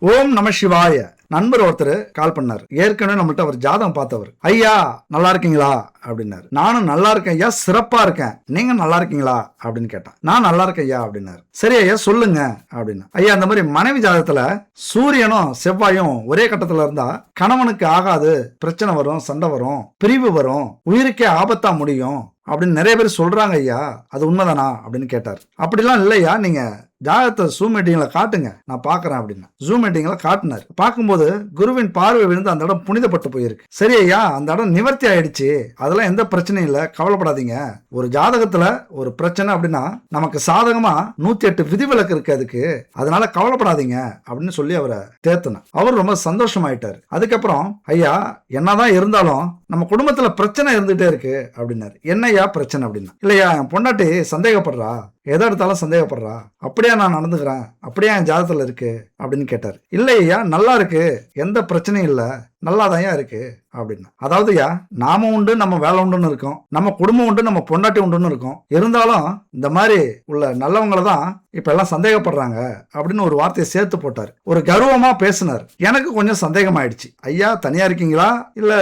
ஓம் நம சிவாய. நண்பர் ஒருத்தர் கால் பண்ணார். ஏற்கனவே நம்மள்ட்ட அவர் ஜாதகம் பார்த்தவர். ஐயா நல்லா இருக்கீங்களா அப்படின்னாரு. நானும் நல்லா இருக்கேன் ஐயா, சிறப்பா இருக்கேன், நீங்க நல்லா இருக்கீங்களா அப்படின்னு கேட்டான். நான் நல்லா இருக்கேன் ஐயா அப்படின்னாரு. சரி ஐயா சொல்லுங்க அப்படின்னா, ஐயா அந்த மாதிரி மனைவி ஜாதகத்துல சூரியனும் செவ்வாயும் ஒரே கட்டத்துல இருந்தா கணவனுக்கு ஆகாது, பிரச்சனை வரும், சண்டை வரும், பிரிவு வரும், உயிருக்கே ஆபத்தா முடியும் அப்படின்னு நிறைய பேர் சொல்றாங்க ஐயா, அது உண்மைதானா அப்படின்னு கேட்டார். அப்படிலாம் இல்லையா, நீங்க ஜாதகத்தை ஜூம் மீட்டிங்ல காட்டுங்க, நான் பாக்குறேன் அப்படின்னா ஜூம் மீட்டிங்ல காட்டினார். பார்க்கும்போது குருவின் பார்வை விழுந்து அந்த இடம் புனிதப்பட்டு போயிருக்கு. சரி ஐயா, அந்த இடம் நிவர்த்தி ஆயிடுச்சு, அதெல்லாம் எந்த பிரச்சனையும் இல்லை, கவலைப்படாதீங்க. ஒரு ஜாதகத்துல ஒரு பிரச்சனை அப்படின்னா நமக்கு சாதகமா 108 விதிவிலக்கு இருக்கு அதுக்கு, அதனால கவலைப்படாதீங்க அப்படின்னு சொல்லி அவரை தேர்த்தினார். அவர் ரொம்ப சந்தோஷமாயிட்டாரு. அதுக்கப்புறம் ஐயா என்னதான் இருந்தாலும் நம்ம குடும்பத்துல பிரச்சனை இருந்துட்டே இருக்கு அப்படின்னாரு. என்னையா பிரச்சனை அப்படின்னா, இல்லையா என் பொண்டாட்டி சந்தேகப்படுறா, எதை எடுத்தாலும் சந்தேகப்படுறா, அப்படியே நான் நடந்துக்கிறேன், அப்படியே என் ஜாதகத்துல இருக்கு அப்படின்னு கேட்டார். இல்லையா நல்லா இருக்கு, எந்த பிரச்சனையும் இல்லை, நல்லாதான் இருக்கு அப்படின்னா. அதாவதுயா நாம உண்டு, நம்ம வேலை உண்டுன்னு இருக்கோம், நம்ம குடும்பம் உண்டு, நம்ம பொண்டாட்டி உண்டுன்னு இருக்கோம், இருந்தாலும் இந்த மாதிரி உள்ள நல்லவங்களை தான் இப்ப எல்லாம் சந்தேகப்படுறாங்க அப்படின்னு ஒரு வார்த்தையை சேர்த்து போட்டார். ஒரு கர்வமா பேசினார். எனக்கு கொஞ்சம் சந்தேகம் ஆயிடுச்சு. ஐயா தனியா இருக்கீங்களா இல்ல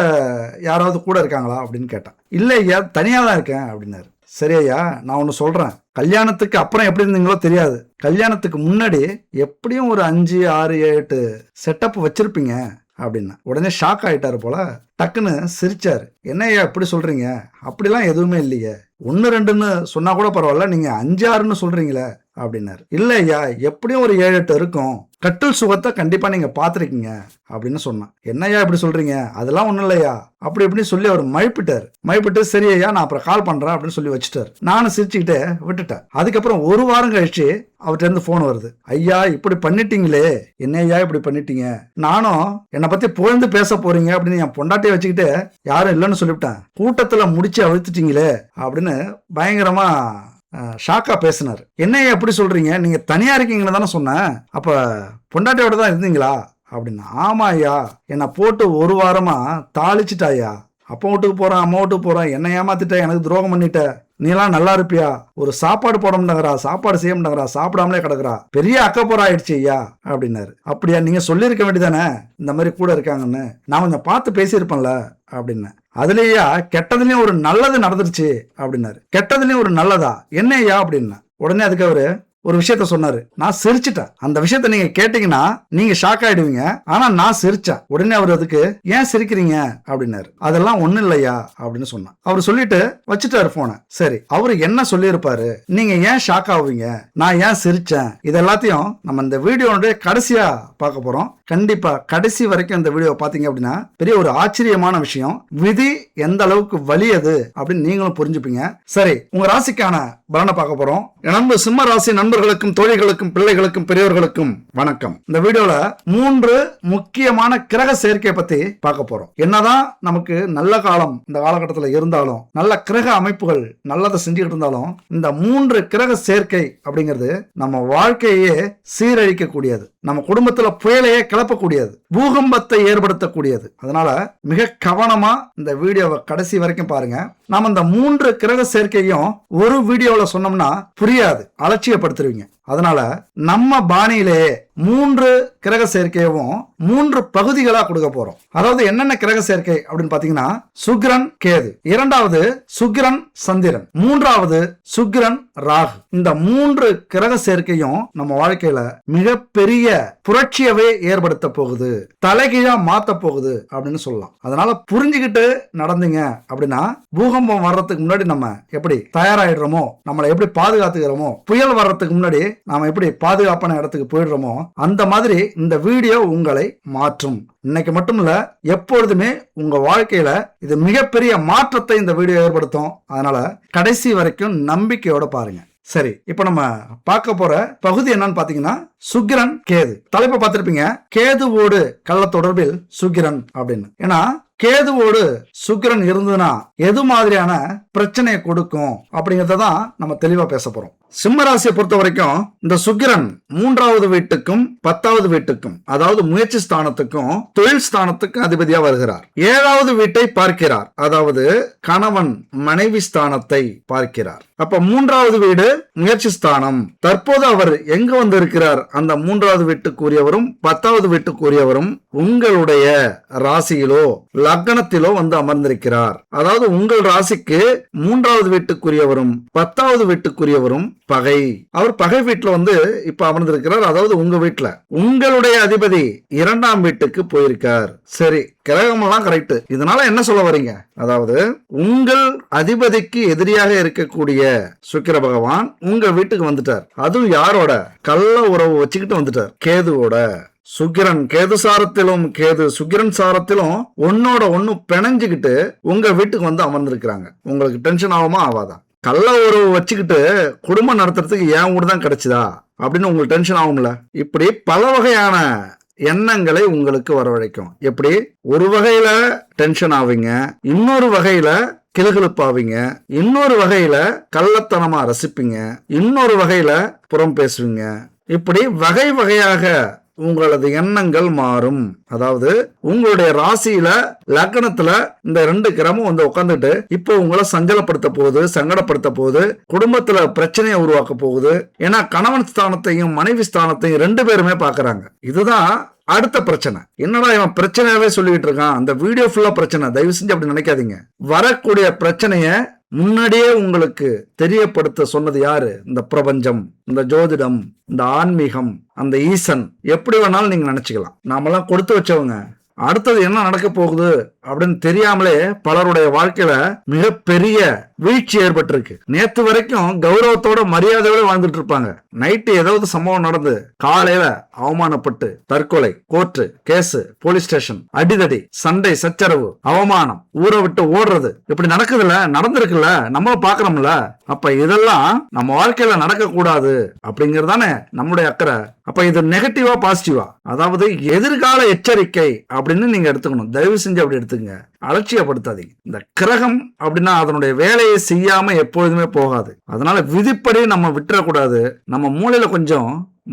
யாராவது கூட இருக்காங்களா அப்படின்னு கேட்டான். இல்ல ஐயா தனியா தான் இருக்கேன் அப்படின்னாரு. சரி ஐயா நான் ஒன்னு சொல்றேன், கல்யாணத்துக்கு அப்புறம் எப்படி இருந்தீங்களோ தெரியாது, கல்யாணத்துக்கு முன்னாடி எப்படியும் ஒரு 5, 6, 8 செட்டப் வச்சிருப்பீங்க அப்படின்னா. உடனே ஷாக் ஆயிட்டாரு போல, டக்குன்னு சிரிச்சாரு. என்னையா இப்படி சொல்றீங்க, அப்படிலாம் எதுவுமே இல்லையே, 1, 2ன்னு சொன்னா கூட பரவாயில்ல, நீங்க 5, 6ன்னு சொல்றீங்களே அப்படின்னாரு. இல்ல ஐயா எப்படியும் ஒரு 7, 8 இருக்கும், கட்டில் சுகத்தை கண்டிப்பா நீங்க பாத்திருக்கீங்க அப்படின்னு சொன்னான். என்னையா இப்படி சொல்றீங்க, அதெல்லாம் ஒண்ணும் இல்லையா அப்படி இப்படின்னு சொல்லி அவர் மழுப்பிட்டு சரி ஐயா நான் அப்புறம் கால் பண்றேன் அப்படின்னு சொல்லி வச்சுட்டாரு. நானும் சிரிச்சுக்கிட்டே விட்டுட்டேன். அதுக்கப்புறம் ஒரு வாரம் கழிச்சு அவர்கிட்ட இருந்து போன் வருது. ஐயா இப்படி பண்ணிட்டீங்களே, என்ன ஐயா இப்படி பண்ணிட்டீங்க, நானும் என்னை பத்தி புகழ்ந்து பேச போறீங்க அப்படின்னு என் பொண்டாட்டியை வச்சுக்கிட்டு யாரும் இல்லைன்னு சொல்லிவிட்டேன், கூட்டத்துல முடிச்சு அழுத்துட்டீங்களே அப்படின்னு பயங்கரமா ஷாக்கா பேசினார். என்னையா எப்படி சொல்றீங்க, நீங்க தனியா இருக்கீங்கன்னு தானே சொன்னேன், அப்ப பொண்டாட்டியோட தான் இருந்தீங்களா அப்படின்னா. ஆமா ஐயா, என்னை போட்டு ஒரு வாரமா தாளிச்சுட்டாயா, அப்பா வீட்டுக்கு போறேன், அம்மா வீட்டுக்கு போறேன், என்ன ஏமாத்திட்ட, எனக்கு துரோகம் பண்ணிட்ட, நீலாம் நல்லா இருப்பியா, ஒரு சாப்பாடு போட மாட்டேங்கிறா, சாப்பாடு செய்ய மாட்டேங்கிறா, சாப்பிடாமலே கிடக்குறா, பெரிய அக்கப்போரா ஆயிடுச்சு ஐயா அப்படின்னாரு. அப்படியா, நீங்க சொல்லியிருக்க வேண்டியதானே இந்த மாதிரி கூட இருக்காங்கன்னு, நான் கொஞ்சம் பார்த்து பேசியிருப்பேன்ல அப்படின்னு. அதுலயா கெட்டதுலயும் ஒரு நல்லது நடந்துருச்சு அப்படின்னாரு. கெட்டதுலயும் ஒரு நல்லதா, என்ன ஐயா அப்படின்னா. உடனே அதுக்கு அவரு ஒரு விஷயத்த சொன்னாரு. நான் சிரிச்சிட்டேன். அந்த விஷயத்த நீங்க கேட்டீங்கன்னா நீங்க ஷாக் ஆயிடுவீங்க, ஆனா நான் சிரிச்சேன். உடனே அவர் அதுக்கு ஏன் சிரிக்கிறீங்க அப்படின்னாரு. அதெல்லாம் ஒண்ணும் இல்லையா அப்படின்னு சொன்னான். அவர் சொல்லிட்டு வச்சுட்டாரு போன. சரி அவரு என்ன சொல்லியிருப்பாரு, நீங்க ஏன் ஷாக் ஆவீங்க, நான் ஏன் சிரிச்சேன், இது எல்லாத்தையும் நம்ம இந்த வீடியோனுடைய கடைசியா பார்க்க போறோம். கண்டிப்பா கடைசி வரைக்கும் இந்த வீடியோ பாத்தீங்க அப்படின்னா பெரிய ஒரு ஆச்சரியமான விஷயம், விதி எந்த அளவுக்கு வலியது அப்படின்னு நீங்களும் புரிஞ்சுப்பீங்க. சரி உங்க ராசிக்கான பலனை பார்க்க போறோம். நண்பு சிம்ம ராசி நண்பர்களுக்கும் தோழிகளுக்கும் பிள்ளைகளுக்கும் பெரியவர்களுக்கும் வணக்கம். இந்த வீடியோல 3 முக்கியமான கிரக சேர்க்கை பத்தி பார்க்க போறோம். என்னதான் நமக்கு நல்ல காலம் இந்த காலகட்டத்தில் இருந்தாலும், நல்ல கிரக அமைப்புகள் நல்லதை செஞ்சுக்கிட்டு இருந்தாலும், இந்த 3 கிரக சேர்க்கை அப்படிங்கிறது நம்ம வாழ்க்கையே சீரழிக்க கூடியது, நம்ம குடும்பத்துல புயலையே கிளப்பக்கூடியது, பூகம்பத்தை ஏற்படுத்தக்கூடியது. அதனால மிக கவனமா இந்த வீடியோவை கடைசி வரைக்கும் பாருங்க. நாம இந்த 3 கிரக சேர்க்கையும் ஒரு வீடியோல சொன்னோம்னா புரியாது, அலட்சியப்படுத்துருவீங்க. அதனால நம்ம பாணியிலே 3 கிரக சேர்க்கையும் 3 பகுதிகளா கொடுக்க போறோம். அதாவது என்னென்ன கிரக சேர்க்கை அப்படின்னு பாத்தீங்கன்னா, சுக்கிரன் கேது, 2வது சுக்கிரன் சந்திரன், 3வது சுக்கிரன் ராகு. இந்த 3 கிரக சேர்க்கையும் நம்ம வாழ்க்கையில மிகப்பெரிய புரட்சியவே ஏற்படுத்த போகுது, தலைகீழா மாத்த போகுது அப்படின்னு சொல்லலாம். அதனால புரிஞ்சுக்கிட்டு நடந்தீங்க அப்படின்னா பூகம்பம் வர்றதுக்கு முன்னாடி நம்ம எப்படி தயாராயிடுறோமோ, நம்மளை எப்படி பாதுகாத்துக்கிறோமோ, புயல் வர்றதுக்கு முன்னாடி நாம எப்படி பாதுகாப்பான இடத்துக்கு போயிடுறோமோ, அந்த மாதிரி இந்த வீடியோ உங்களை மாற்றும். இன்னைக்கு மட்டும் இல்ல, எப்பொழுதுமே உங்க வாழ்க்கையில இது மிகப்பெரிய மாற்றத்தை இந்த வீடியோ ஏற்படுத்தும். அதனால கடைசி வரைக்கும் நம்பிக்கையோட பாருங்க. சரி இப்ப நம்ம பார்க்க போற பகுதி என்னன்னு பாத்தீங்கன்னா, சுக்கிரன் கேது. தலைப்பை பார்த்திருப்பீங்க, கேதுவோடு கள்ள தொடர்பில் சுக்கிரன் அப்படின்னு. ஏன்னா கேதுவோடு சுக்கிரன் இருந்ததுன்னா எது மாதிரியான பிரச்சனையை கொடுக்கும் அப்படிங்கறதான் நம்ம தெளிவா பேச போறோம். சிம்மராசியை பொறுத்த வரைக்கும் இந்த சுக்கிரன் 3வது வீட்டுக்கும் 10வது வீட்டுக்கும், அதாவது முயற்சி ஸ்தானத்துக்கும் தொழில் ஸ்தானத்துக்கும் அதிபதியா வருகிறார். 7வது வீட்டை பார்க்கிறார், அதாவது கணவன் மனைவி ஸ்தானத்தை பார்க்கிறார். அப்ப 3வது வீடு முயற்சி ஸ்தானம். தற்போது அவர் எங்க வந்து இருக்கிறார் அந்த 3வது வீட்டுக்குரியவரும் 10வது வீட்டுக்குரியவரும் உங்களுடைய ராசியிலோ லக்னத்திலோ வந்து அமர்ந்திருக்கிறார். அதாவது உங்கள் ராசிக்கு 3வது வீட்டுக்குரியவரும் 10வது வீட்டுக்குரியவரும் பகை. அவர் பகை வீட்டுல வந்து இப்ப அமர்ந்திருக்கிறார். அதாவது உங்க வீட்டுல உங்களுடைய அதிபதி 2ஆம் வீட்டுக்கு போயிருக்கார். சரி, கிரகமெல்லாம் கரெக்ட். இதனால என்ன சொல்ல வரீங்க? அதாவது உங்கள் அதிபதிக்கு எதிரியாக இருக்கக்கூடிய சுக்கிர பகவான் உங்க வீட்டுக்கு வந்துட்டார். அதுவும் யாரோட? கள்ள உறவு வச்சுக்கிட்டு வந்துட்டார், கேதுவோட. சுக்கிரன் கேது சாரத்திலும் கேது சுக்கிரன் சாரத்திலும் ஒன்னோட ஒன்னு பிணைஞ்சுக்கிட்டு உங்க வீட்டுக்கு வந்து அமர்ந்திருக்கிறாங்க. உங்களுக்கு டென்ஷன் ஆகுமா ஆகாதா? கள்ள உறவு வச்சுக்கிட்டு குடும்பம் நடத்துறதுக்கு என் ஊர் தான் கிடைச்சதா அப்படின்னு உங்களுக்கு டென்ஷன் ஆகும்ல. இப்படி பல வகையான எண்ணங்களை உங்களுக்கு வரவழைக்கும். எப்படி? ஒரு வகையில டென்ஷன் ஆவீங்க, இன்னொரு வகையில கிளுகிழுப்பாவீங்க, இன்னொரு வகையில கள்ளத்தனமா ரசிப்பீங்க, இன்னொரு வகையில புறம் பேசுவீங்க. இப்படி வகை வகையாக உங்களது எண்ணங்கள் மாறும். அதாவது உங்களுடைய ராசியில லக்னத்துல இந்த 2 கிரமும் வந்து உட்காந்துட்டு இப்போ உங்களை சஞ்சலப்படுத்த போகுது, சங்கடப்படுத்த போகுது, குடும்பத்துல பிரச்சனையை உருவாக்க போகுது. ஏன்னா கணவன் ஸ்தானத்தையும் மனைவி ஸ்தானத்தையும் 2 பேருமே பாக்குறாங்க. இதுதான் அடுத்த பிரச்சனை. என்னடா இவன் பிரச்சனையாவே சொல்லிட்டு இருக்கான், அந்த வீடியோ ஃபுல்லா பிரச்சனை. தயவு செஞ்சு அப்படி நினைக்காதீங்க. வரக்கூடிய பிரச்சனைய முன்னாடியே உங்களுக்கு தெரியப்படுத்த சொன்னது யாரு? இந்த பிரபஞ்சம், இந்த ஜோதிடம், இந்த ஆன்மீகம், அந்த ஈசன். எப்படி வேணாலும் நீங்க நினைச்சுக்கலாம். நாமெல்லாம் கொடுத்து வச்சவங்க. அடுத்தது என்ன நடக்க போகுது அப்படின்னு தெரியாமலே பலருடைய வாழ்க்கையில மிகப்பெரிய வீழ்ச்சி ஏற்பட்டிருக்கு. நேத்து வரைக்கும் கௌரவத்தோட மரியாதையோட வாழ்ந்துட்டு இருப்பாங்க. நைட்டு ஏதாவது சம்பவம் நடந்து காலையில அவமானப்பட்டு தற்கொலை, கோர்ட்டு கேஸ், போலீஸ் ஸ்டேஷன், அடிதடி, சண்டை, சச்சரவு, அவமானம், ஊரை விட்டு ஓடுறது, இப்படி நடக்குதுல்ல, நடந்திருக்குல்ல, நம்மளும் பாக்குறோம்ல. அப்ப இதெல்லாம் நம்ம வாழ்க்கையில நடக்க கூடாது அப்படிங்கறதானே நம்மளுடைய அக்கறை. அப்ப இது நெகட்டிவா பாசிட்டிவா? அதாவது எதிர்கால எச்சரிக்கை அப்படின்னு நீங்க எடுத்துக்கணும். தயவு செஞ்சு அப்படி எடுத்துங்க, அலட்சியப்படுத்தாதீங்க. இந்த கிரகம் அப்படின்னா அதனுடைய வேலையை செய்யாம எப்பொழுதுமே போகாது. அதனால விதிப்படி நம்ம விட்டுறக்கூடாது. நம்ம மூளையில கொஞ்சம்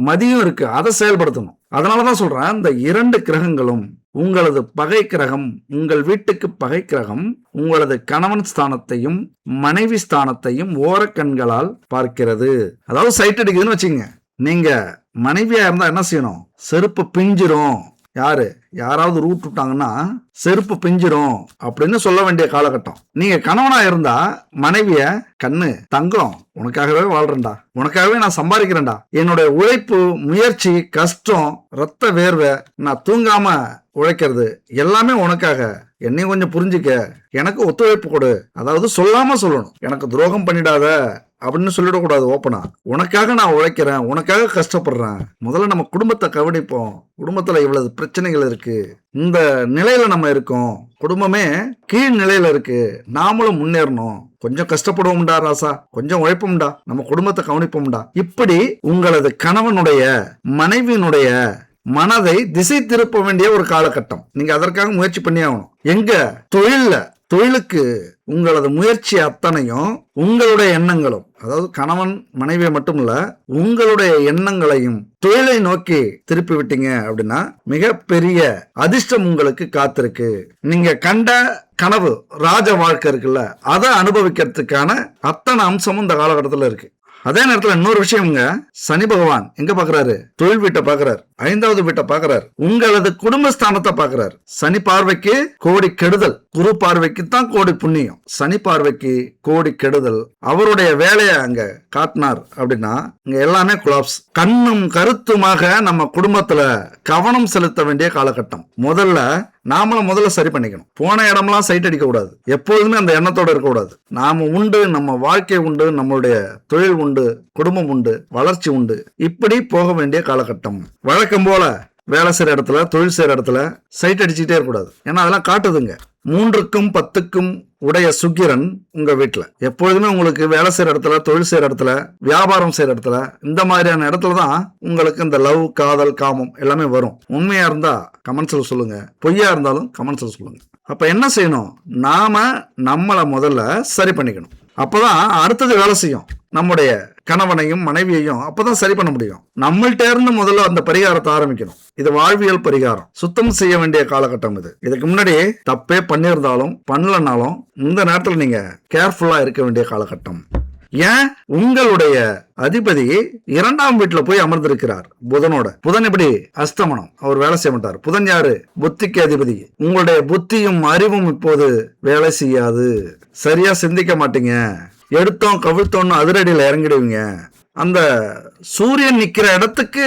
மதியம் இருக்கு, அதை செயல்படுத்தணும். அதனாலதான் சொல்றேன், இந்த 2 கிரகங்களும் உங்களது பகை கிரகம், உங்கள் வீட்டுக்கு பகை கிரகம் உங்களது கணவன் ஸ்தானத்தையும் மனைவி ஸ்தானத்தையும் ஓரக்கண்களால் பார்க்கிறது. அதாவது சைட் அடிக்குதுன்னு வச்சுங்க. நீங்க மனைவியா இருந்தா என்ன செய்யணும்? செருப்பு பிஞ்சிரும். யாராவது ரூட் விட்டாங்கன்னா செருப்பு பிஞ்சிரும் அப்படின்னு சொல்ல வேண்டிய காலகட்டம். நீங்க கணவனா இருந்தா மனைவிய, கண்ணு தங்கம், உனக்காகவே வாழ்றேன்டா, உனக்காகவே நான் சம்பாதிக்கிறேன்டா, என்னுடைய உழைப்பு, முயற்சி, கஷ்டம், ரத்த வேர்வை, நான் தூங்காம உழைக்கிறது எல்லாமே உனக்காக, என்னையும் கொஞ்சம் புரிஞ்சுக்க, எனக்கு ஒத்துழைப்பு கொடு. அதாவது சொல்லாம சொல்லணும். எனக்கு துரோகம் பண்ணிடாத அப்படின்னு சொல்லிடக்கூடாது. ஓப்பனா உனக்காக நான் உழைக்கிறேன், உனக்காக கஷ்டப்படுறேன். முதல்ல நம்ம குடும்பத்தை கவனிப்போம். குடும்பத்துல இவ்வளவு பிரச்சனைகள் இருக்கு, இந்த நிலையில நம்ம இருக்கோம், குடும்பமே கீழ் நிலையில இருக்கு, நாமளும் முன்னேறணும், கொஞ்சம் கஷ்டப்படுவோம்டா ராசா, கொஞ்சம் உழைப்போம்டா, நம்ம குடும்பத்தை கவனிப்போம்டா. இப்படி உங்களது கணவனுடைய மனைவியினுடைய மனதை திசை திருப்ப வேண்டிய ஒரு காலகட்டம். நீங்க அதற்காக முயற்சி பண்ணி ஆகணும். எங்க தொழிலுக்கு உங்களது முயற்சி அத்தனையும் உங்களுடைய எண்ணங்களும், அதாவது கணவன் மனைவியை மட்டும் இல்ல, உங்களுடைய எண்ணங்களையும் தொழிலை நோக்கி திருப்பி விட்டீங்க அப்படின்னா மிகப்பெரிய அதிர்ஷ்டம் உங்களுக்கு காத்திருக்கு. நீங்க கண்ட கனவு ராஜ வாழ்க்கை இருக்குல்ல, அதை அனுபவிக்கிறதுக்கான அத்தனை அம்சமும் இந்த காலகட்டத்தில் இருக்கு. அதே நேரத்தில் இன்னொரு விஷயம்ங்க, சனி பகவான் எங்க பாக்குறாரு? தொழில் வீட்டை பாக்குறாரு, 5வது வீட்டை பாக்குறாரு, உங்களது குடும்பஸ்தானத்தை பாக்குறாரு. சனி பார்வைக்கு கோடி கெடுதல், குரு பார்வைக்கு தான் கோடி புண்ணியம். சனி பார்வைக்கு கோடி கெடுதல். அவருடைய வேலையை அங்க காட்டினார் அப்படின்னா இங்க எல்லாமே குலாப்ஸ். கண்ணும் கருத்துமாக நம்ம குடும்பத்துல கவனம் செலுத்த வேண்டிய காலகட்டம். முதல்ல சரி பண்ணிக்கணும். போன இடம்லாம் சைட் அடிக்க கூடாது. எப்போதுமே அந்த எண்ணத்தோட இருக்க கூடாது. நாம உண்டு, நம்ம வாழ்க்கை உண்டு, நம்மளுடைய தொழில் உண்டு, குடும்பம் உண்டு, வளர்ச்சி உண்டு. இப்படி போக வேண்டிய காலகட்டம். வழக்கம் போல வேலை செய்யற இடத்துல, தொழில் செய்யற இடத்துல சைட் அடிச்சுட்டே இருக்கக்கூடாது. ஏன்னா அதெல்லாம் காட்டுதுங்க. 3க்கும் 10க்கும் உடைய சுக்கிரன் உங்க வீட்டுல எப்பொழுதுமே உங்களுக்கு வேலை செய்யற இடத்துல, தொழில் செய்யற இடத்துல, வியாபாரம் செய்யற இடத்துல, இந்த மாதிரியான இடத்துலதான் உங்களுக்கு இந்த லவ், காதல், காமம் எல்லாமே வரும். உண்மையா இருந்தா கமெண்ட்ஸ்ல சொல்லுங்க, பொய்யா இருந்தாலும் கமெண்ட்ஸ்ல சொல்லுங்க. அப்ப என்ன செய்யணும்? நாம நம்மளை முதல்ல சரி பண்ணிக்கணும். அப்பதான் அடுத்தது வேலை செய்யும். நம்முடைய கணவனையும் மனைவியையும் அப்பதான் சரி பண்ண முடியும். நம்மள்ட்ட இருந்து முதல்ல அந்த பரிகாரத்தை ஆரம்பிக்கணும். இது வாழ்வியல் பரிகாரம், சுத்தம் செய்ய வேண்டிய காலகட்டம் இது. இதுக்கு முன்னாடி தப்பே பண்ணியிருந்தாலும் பண்ணலனாலும் இந்த நேரத்தில் நீங்க கேர்ஃபுல்லா இருக்க வேண்டிய காலகட்டம். ஏன்? உங்களுடைய அதிபதி 2ஆம் வீட்டுல போய் அமர்ந்திருக்கிறார் புதனோட. புதன் எப்படி? அஸ்தமனம், அவர் வேலை செய்ய மாட்டார். புதன் யாரு? புத்திக்கு அதிபதி. உங்களுடைய புத்தியும் அறிவும் இப்போது வேலை செய்யாது. சரியா சிந்திக்க மாட்டீங்க. எடுத்தோம் கவிழ்த்தோன்னு அதிரடியில இறங்கிடுவீங்க. அந்த சூரியன் நிக்கிற இடத்துக்கு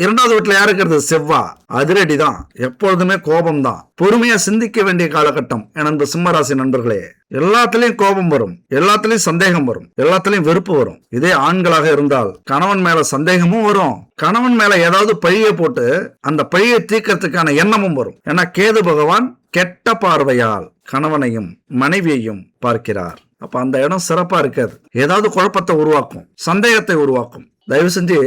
2வது வீட்டுல யாரு இருக்கிறது? செவ்வா. அதிரடி தான், எப்பொழுதுமே கோபம் தான். பொறுமையா சிந்திக்க வேண்டிய காலகட்டம். எனது சிம்மராசி நண்பர்களே, எல்லாத்துலயும் கோபம் வரும், எல்லாத்துலயும் சந்தேகம் வரும், எல்லாத்துலயும் வெறுப்பு வரும். இதே ஆண்களாக இருந்தால் கணவன் மேல சந்தேகமும் வரும், கணவன் மேல ஏதாவது பழிய போட்டு அந்த பழியை தீர்க்கறதுக்கான எண்ணமும் வரும். ஏன்னா கேது பகவான் கெட்ட பார்வையால் கணவனையும் மனைவியையும் பார்க்கிறார். அப்ப அந்த இடம் சிறப்பா இருக்காது. ஏதாவது குழப்பத்தை உருவாக்கும், சந்தேகத்தை உருவாக்கும். தயவு செஞ்சு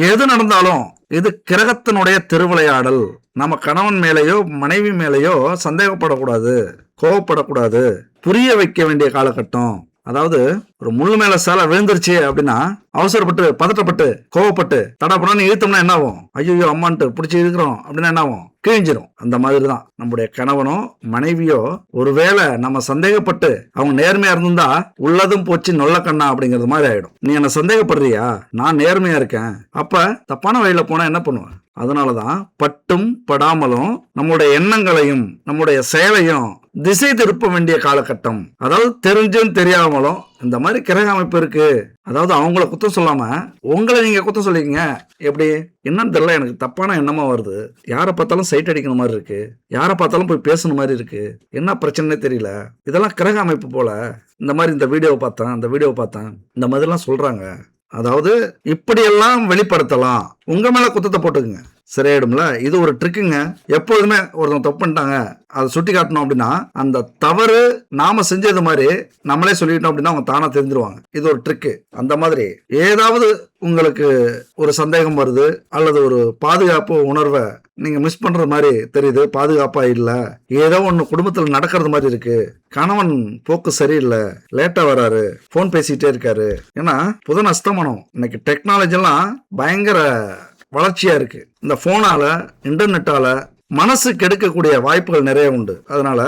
எது நடந்தாலும் இது கிரகத்தினுடைய திருவிளையாடல். நம்ம கணவன் மேலேயோ மனைவி மேலேயோ சந்தேகப்படக்கூடாது, கோவப்படக்கூடாது. புரிய வைக்க வேண்டிய காலகட்டம். அதாவது ஒரு முள்ளு மேல சாலை விழுந்துருச்சு அப்படின்னா அவசரப்பட்டு பதட்டப்பட்டு கோவப்பட்டு தடாப்படான்னு இழுத்தோம்னா என்ன ஆகும்? ஐயோ அம்மான்ட்டு பிடிச்சி இருக்கிறோம் அப்படின்னா என்ன ஆகும்? கிழிஞ்சிரும். அந்த மாதிரி தான் நம்முடைய கணவனோ மனைவியோ ஒருவேளை நம்ம சந்தேகப்பட்டு அவங்க நேர்மையா இருந்தா உள்ளதும் போச்சு நொல்ல கண்ணா அப்படிங்கிறது மாதிரி ஆயிடும். நீ என்ன சந்தேகப்படுறியா? நான் நேர்மையா இருக்கேன். அப்ப தப்பான வழியில போனா என்ன பண்ணுவேன்? அதனாலதான் பட்டும் படாமலும் நம்முடைய எண்ணங்களையும் நம்முடைய செயலையும் திசை திருப்ப வேண்டிய காலகட்டம். அதாவது தெரிஞ்சும் தெரியாமலும் இந்த மாதிரி கிரக அமைப்பு இருக்கு. அதாவது அவங்கள குத்தம் சொல்லாம உங்களை நீங்க குத்தம் சொல்லிக்கங்க. எப்படி? என்னன்னு தெரியல, எனக்கு தப்பான எண்ணமா வருது. யாரை பார்த்தாலும் சைட் அடிக்கணும் மாதிரி இருக்கு, யாரை பார்த்தாலும் போய் பேசணும் மாதிரி இருக்கு, என்ன பிரச்சனைனே தெரியல. இதெல்லாம் கிரக அமைப்பு போல. இந்த மாதிரி இந்த வீடியோவை பார்த்தேன், அந்த வீடியோவை பார்த்தேன், இந்த மாதிரிலாம் சொல்றாங்க. அதாவது இப்படியெல்லாம் வெளிப்படுத்தலாம். உங்க மேல குத்தத்தை போட்டுக்குங்க, சரியாயிடும்ல. இது ஒரு ட்ரிக்குங்க. எப்போதுமே ஒருத்தவங்க தப்பு பண்ணிட்டாங்க அதை சுட்டி காட்டணும் அப்படின்னா அந்த தவறு நாம செஞ்சது மாதிரி நம்மளே சொல்லிட்டோம் அப்படின்னா அவங்க தானா தெரிஞ்சிருவாங்க. இது ஒரு ட்ரிக்கு. அந்த மாதிரி ஏதாவது உங்களுக்கு ஒரு சந்தேகம் வருது அல்லது ஒரு பாதுகாப்பு உணர்வை நீங்க மிஸ் பண்ற மாதிரி தெரியுது, பாதுகாப்பா இல்ல, ஏதோ ஒண்ணு குடும்பத்துல நடக்கிறது மாதிரி இருக்கு, கணவன் போக்கு சரியில்லை, லேட்டா வராரு, போன் பேசிட்டே இருக்காரு. ஏன்னா புதன் அஸ்தமனம். இன்னைக்கு டெக்னாலஜி எல்லாம் பயங்கர வளர்ச்சியா இருக்கு. இந்த போனால இன்டர்நெட்டால மனசு கெடுக்கக்கூடிய வாய்ப்புகள் நிறைய உண்டு. அதனால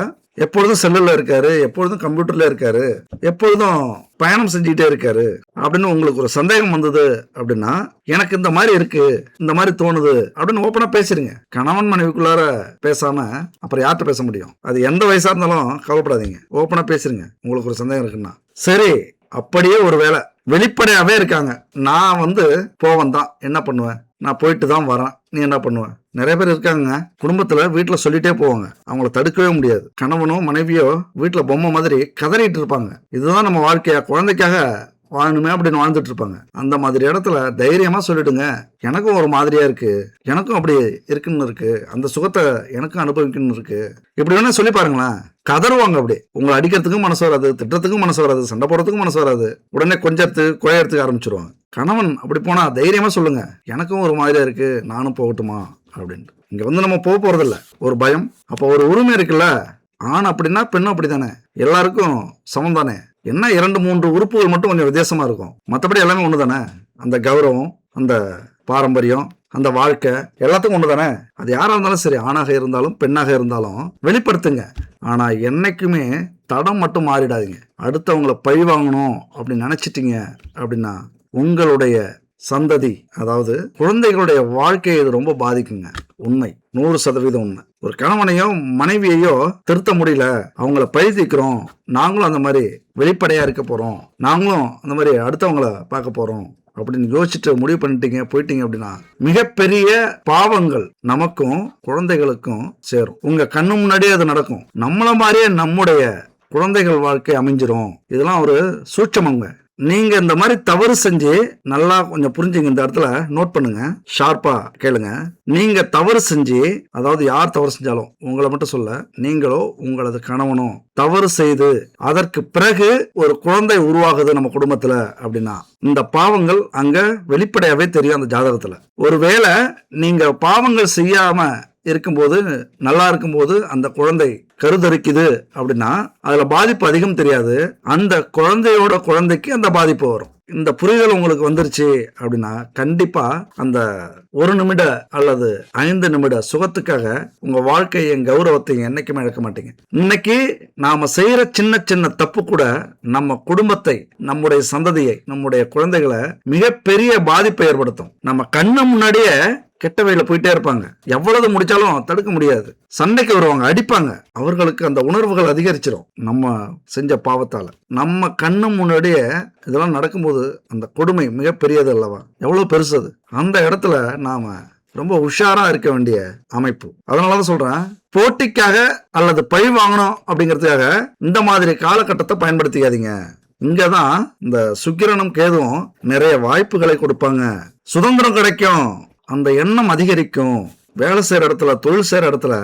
எப்பொழுதும் செல்லுல இருக்காரு, எப்பொழுதும் கம்ப்யூட்டர்ல இருக்காரு, எப்பொழுதும் பயணம் செஞ்சுக்கிட்டே இருக்காரு அப்படின்னு உங்களுக்கு ஒரு சந்தேகம் வந்தது அப்படின்னா எனக்கு இந்த மாதிரி இருக்கு, இந்த மாதிரி தோணுது அப்படின்னு ஓப்பனா பேசிருங்க. கணவன் மனைவிக்குள்ளார பேசாம அப்புறம் யார்கிட்ட பேச முடியும்? அது எந்த வயசா இருந்தாலும் கவலைப்படாதீங்க, ஓப்பனா பேசிருங்க. உங்களுக்கு ஒரு சந்தேகம் இருக்குன்னா சரி. அப்படியே ஒரு வேளை வெளிப்படையாவே இருக்காங்க, நான் போவன் தான், என்ன பண்ணுவேன்? நான் போயிட்டு தான் வரேன், நீ என்ன பண்ணுவ? நிறைய பேர் இருக்காங்க குடும்பத்துல, வீட்டுல சொல்லிட்டே போவாங்க, அவங்கள தடுக்கவே முடியாது. கணவனோ மனைவியோ வீட்டுல பொம்மை மாதிரி கதறிட்டு இருப்பாங்க. இதுதான் நம்ம வாழ்க்கையா, குழந்தைக்காக வாழணுமே அப்படின்னு வாழ்ந்துட்டு இருப்பாங்க. அந்த மாதிரி இடத்துல தைரியமா சொல்லிடுங்க, எனக்கும் ஒரு மாதிரியா இருக்கு, எனக்கும் அப்படி இருக்குன்னு இருக்கு, அந்த சுகத்தை எனக்கும் அனுபவிக்கணும்னு இருக்கு, இப்படி வேணா சொல்லி பாருங்களேன். கதறுவாங்க. அப்படி உங்களை அடிக்கிறதுக்கும் மனசு வராது, திட்டத்துக்கும் மனசு வராது, சண்டை போடுறதுக்கும் மனசு வராது. உடனே கொஞ்சத்துக்கு குழையறதுக்கு ஆரம்பிச்சிருவாங்க. கணவன் அப்படி போனா தைரியமா சொல்லுங்க, எனக்கும் ஒரு மாதிரியா இருக்கு, நானும் போகட்டுமா அப்படின்ட்டு. இங்க நம்ம போக போறதில்ல, ஒரு பயம். அப்போ ஒரு உரிமை இருக்குல்ல. ஆண் அப்படின்னா பெண்ணும் அப்படித்தானே, எல்லாருக்கும் சமம் தானே. என்ன 2-3 உறுப்புகள் மட்டும் கொஞ்சம் வித்தியாசமா இருக்கும், மற்றபடி எல்லாமே ஒண்ணு தானே. அந்த கௌரவம், அந்த பாரம்பரியம், அந்த வாழ்க்கை எல்லாத்துக்கும் ஒண்ணு தானே. அது யாரா இருந்தாலும் சரி, ஆணாக இருந்தாலும் பெண்ணாக இருந்தாலும் வெளிப்படுத்துங்க. ஆனா என்னைக்குமே தடம் மட்டும் மாறிடாதீங்க. அடுத்தவங்களை பழி வாங்கணும் அப்படின்னு நினைச்சிட்டீங்க அப்படின்னா உங்களுடைய சந்ததி, அதாவது குழந்தைகளுடைய வாழ்க்கையை இது ரொம்ப பாதிக்குங்க. உண்மை, 100% உண்மை. ஒரு கணவனையோ மனைவியையோ திருத்த முடியல, அவங்கள பழி தீர்க்கிறோம், நாங்களும் அந்த மாதிரி வெளிப்படையா இருக்க போறோம், நாங்களும் அந்த மாதிரி அடுத்தவங்கள பார்க்க போறோம் அப்படின்னு யோசிச்சுட்டு முடிவு பண்ணிட்டீங்க போயிட்டீங்க அப்படின்னா மிகப்பெரிய பாவங்கள் நமக்கும் குழந்தைகளுக்கும் சேரும். உங்க கண்ணு முன்னாடியே அது நடக்கும். நம்மள மாதிரியே நம்முடைய குழந்தைகள் வாழ்க்கை அமைஞ்சிரும். இதெல்லாம் ஒரு சூட்சமங்க. நீங்க இந்த மாதிரி தவறு செஞ்சு நல்லா கொஞ்சம் புரிஞ்சுங்க. இந்த இடத்துல நோட் பண்ணுங்க, ஷார்ப்பா கேளுங்க. நீங்க தவறு செஞ்சு, அதாவது யார் தவறு செஞ்சாலும், உங்களை மட்டும் சொல்ல, நீங்களோ உங்களது கணவனோ தவறு செய்து அதற்கு பிறகு ஒரு குழந்தை உருவாகுது நம்ம குடும்பத்துல அப்படின்னா இந்த பாவங்கள் அங்க வெளிப்படையாவே தெரியும் அந்த ஜாதகத்துல. ஒருவேளை நீங்க பாவங்கள் செய்யாம இருக்கும்போது நல்லா இருக்கும்போது அந்த குழந்தை கருதரிக்குது அப்படின்னா அதுல பாதிப்பு அதிகம் தெரியாது. அந்த குழந்தையோட குழந்தைக்கு அந்த பாதிப்பு வரும். இந்த புரிதல் உங்களுக்கு வந்துருச்சு அப்படின்னா கண்டிப்பா அந்த 1 நிமிட அல்லது 5 நிமிட சுகத்துக்காக உங்க வாழ்க்கையின் கௌரவத்தையும் என்னைக்குமே இழக்க மாட்டீங்க. இன்னைக்கு நாம செய்யற சின்ன சின்ன தப்பு கூட நம்ம குடும்பத்தை, நம்முடைய சந்ததியை, நம்முடைய குழந்தைகளை மிகப்பெரிய பாதிப்பை ஏற்படுத்தும். நம்ம கண்ணு முன்னாடியே கெட்ட வழியில போயிட்டே இருப்பாங்க. எவ்வளவு முடிச்சாலும் தடுக்க முடியாது. சண்டைக்கு வருவாங்க, அடிப்பாங்க. அவர்களுக்கு அந்த உணர்வுகள் அதிகரிச்சிடும் நம்ம செஞ்ச பாவத்தால. நம்ம கண்ணு முன்னாடியே இதெல்லாம் நடக்கும்போது அந்த கொடுமை மிகப்பெரியது அல்லவா? எவ்வளவு பெருசு அது. அந்த இடத்துல நாம ரொம்ப உஷாரா இருக்க வேண்டிய அமைப்பு. அதனாலதான் சொல்றேன், போட்டிக்காக அல்லது பழி வாங்கணும் அப்படிங்கிறதுக்காக இந்த மாதிரி காலகட்டத்தை பயன்படுத்திக்காதீங்க. இங்கதான் இந்த சுக்கிரனும் கேதுவும் நிறைய வாய்ப்புகளை கொடுப்பாங்க. சுதந்திரம் கிடைக்கும், அந்த எண்ணம் அதிகரிக்கும். வேலை செய்யற இடத்துல, தொழில் செய்யற இடத்துல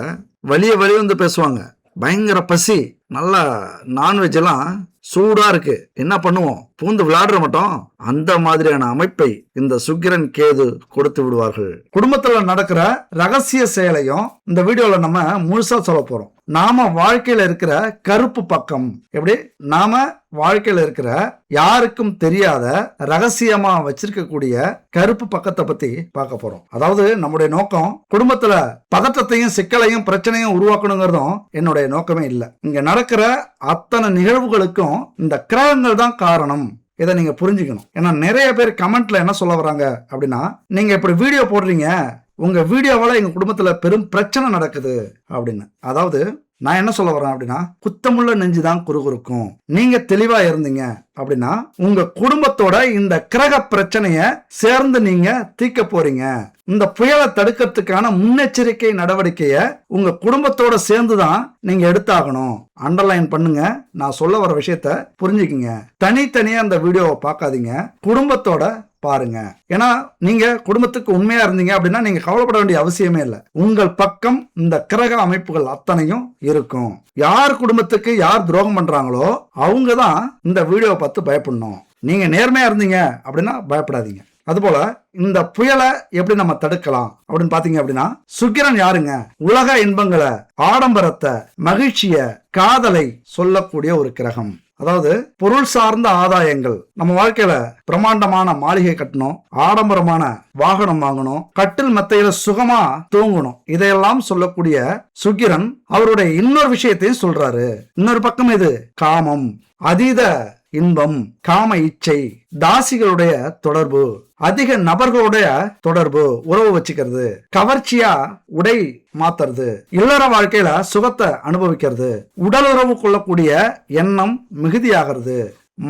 வலிய வந்து பேசுவாங்க. பயங்கர பசி, நல்லா நான்வெஜ் எல்லாம் சூடா இருக்கு, என்ன பண்ணுவோம், பூந்து விளையாடுற மட்டும். அந்த மாதிரியான அமைப்பை இந்த சுக்கிரன் கேது கொடுத்து விடுவார்கள். குடும்பத்துல நடக்கிற ரகசிய செயலையும் இந்த வீடியோல நம்ம முழுசா சொல்ல போறோம். நாம வாழ்க்கையில இருக்கிற கருப்பு பக்கம் எப்படி, நாம வாழ்க்கையில இருக்கிற யாருக்கும் தெரியாத ரகசியமா வச்சிருக்கக்கூடிய கருப்பு பக்கத்தை பத்தி பார்க்க போறோம். அதாவது நம்முடைய நோக்கம் குடும்பத்துல பதட்டத்தையும் சிக்கலையும் பிரச்சனையும் உருவாக்கணுங்கிறதும் என்னுடைய நோக்கமே இல்லை. இங்க நடக்கிற அத்தனை நிகழ்வுகளுக்கும் இந்த கிரகங்கள் தான் காரணம். இதை நீங்க புரிஞ்சுக்கணும். ஏன்னா நிறைய பேர் கமெண்ட்ல என்ன சொல்ல வராங்க அப்படின்னா, நீங்க இப்படி வீடியோ போடுறீங்க, உங்க வீடியோவால எங்க குடும்பத்துல பெரும் பிரச்சனை நடக்குது அப்படின்னு. அதாவது நான் என்ன சொல்ல வரேன் அப்படின்னா, குத்தமுள்ள நெஞ்சுதான் குறுகுறுக்கும். நீங்க தெளிவா இருந்தீங்க அப்படின்னா உங்க குடும்பத்தோட இந்த கிரக பிரச்சனைய சேர்ந்து நீங்க தீர்க்க போறீங்க. இந்த புயலை தடுக்கிறதுக்கான முன்னெச்சரிக்கை நடவடிக்கைய உங்க குடும்பத்தோட சேர்ந்துதான் நீங்க எடுத்தாகணும். அண்டர்லைன் பண்ணுங்க, நான் சொல்ல வர விஷயத்த புரிஞ்சுக்குங்க. தனித்தனியா அந்த வீடியோவை பார்க்காதீங்க, குடும்பத்தோட பாருங்க. ஏன்னா நீங்க குடும்பத்துக்கு உண்மையா இருந்தீங்க அப்படின்னா நீங்க கவலைப்பட வேண்டிய அவசியமே இல்லை. உங்கள் பக்கம் இந்த கிரக அமைப்புகள் அத்தனையும் இருக்கும். யார் குடும்பத்துக்கு யார் துரோகம் பண்றாங்களோ அவங்க தான் இந்த வீடியோவை பார்த்து பயப்படணும். நீங்க நேர்மையா இருந்தீங்க அப்படின்னா பயப்படாதீங்க. அதுபோல இந்த புயலை எப்படி நம்ம தடுக்கலாம் அப்படின்னு பாத்தீங்க அப்படின்னா, சுக்கிரன் யாருங்க? உலக இன்பங்களை, ஆடம்பரத்தை, மகிழ்ச்சிய, காதலை சொல்லக்கூடிய ஒரு கிரகம். அதாவது பொருள் சார்ந்த ஆதாயங்கள். நம்ம வாழ்க்கையில பிரமாண்டமான மாளிகை கட்டணும், ஆடம்பரமான வாகனம் வாங்கணும், கட்டில் மெத்தையில சுகமா தூங்கணும், இதையெல்லாம் சொல்லக்கூடிய சுக்கிரன் அவருடைய இன்னொரு விஷயத்தையும் சொல்றாரு. இன்னொரு பக்கம் இது காமம், அதீத இன்பம், காம இச்சை, தாசிகளுடைய தொடர்பு, அதிக நபர்களுடைய தொடர்பு, உறவு வச்சுக்கிறது, கவர்ச்சியா உடை மாத்துறது, இல்லற வாழ்க்கையில சுகத்தை அனுபவிக்கிறது, உடல் உறவு கொள்ளக்கூடிய எண்ணம் மிகுதியாகிறது,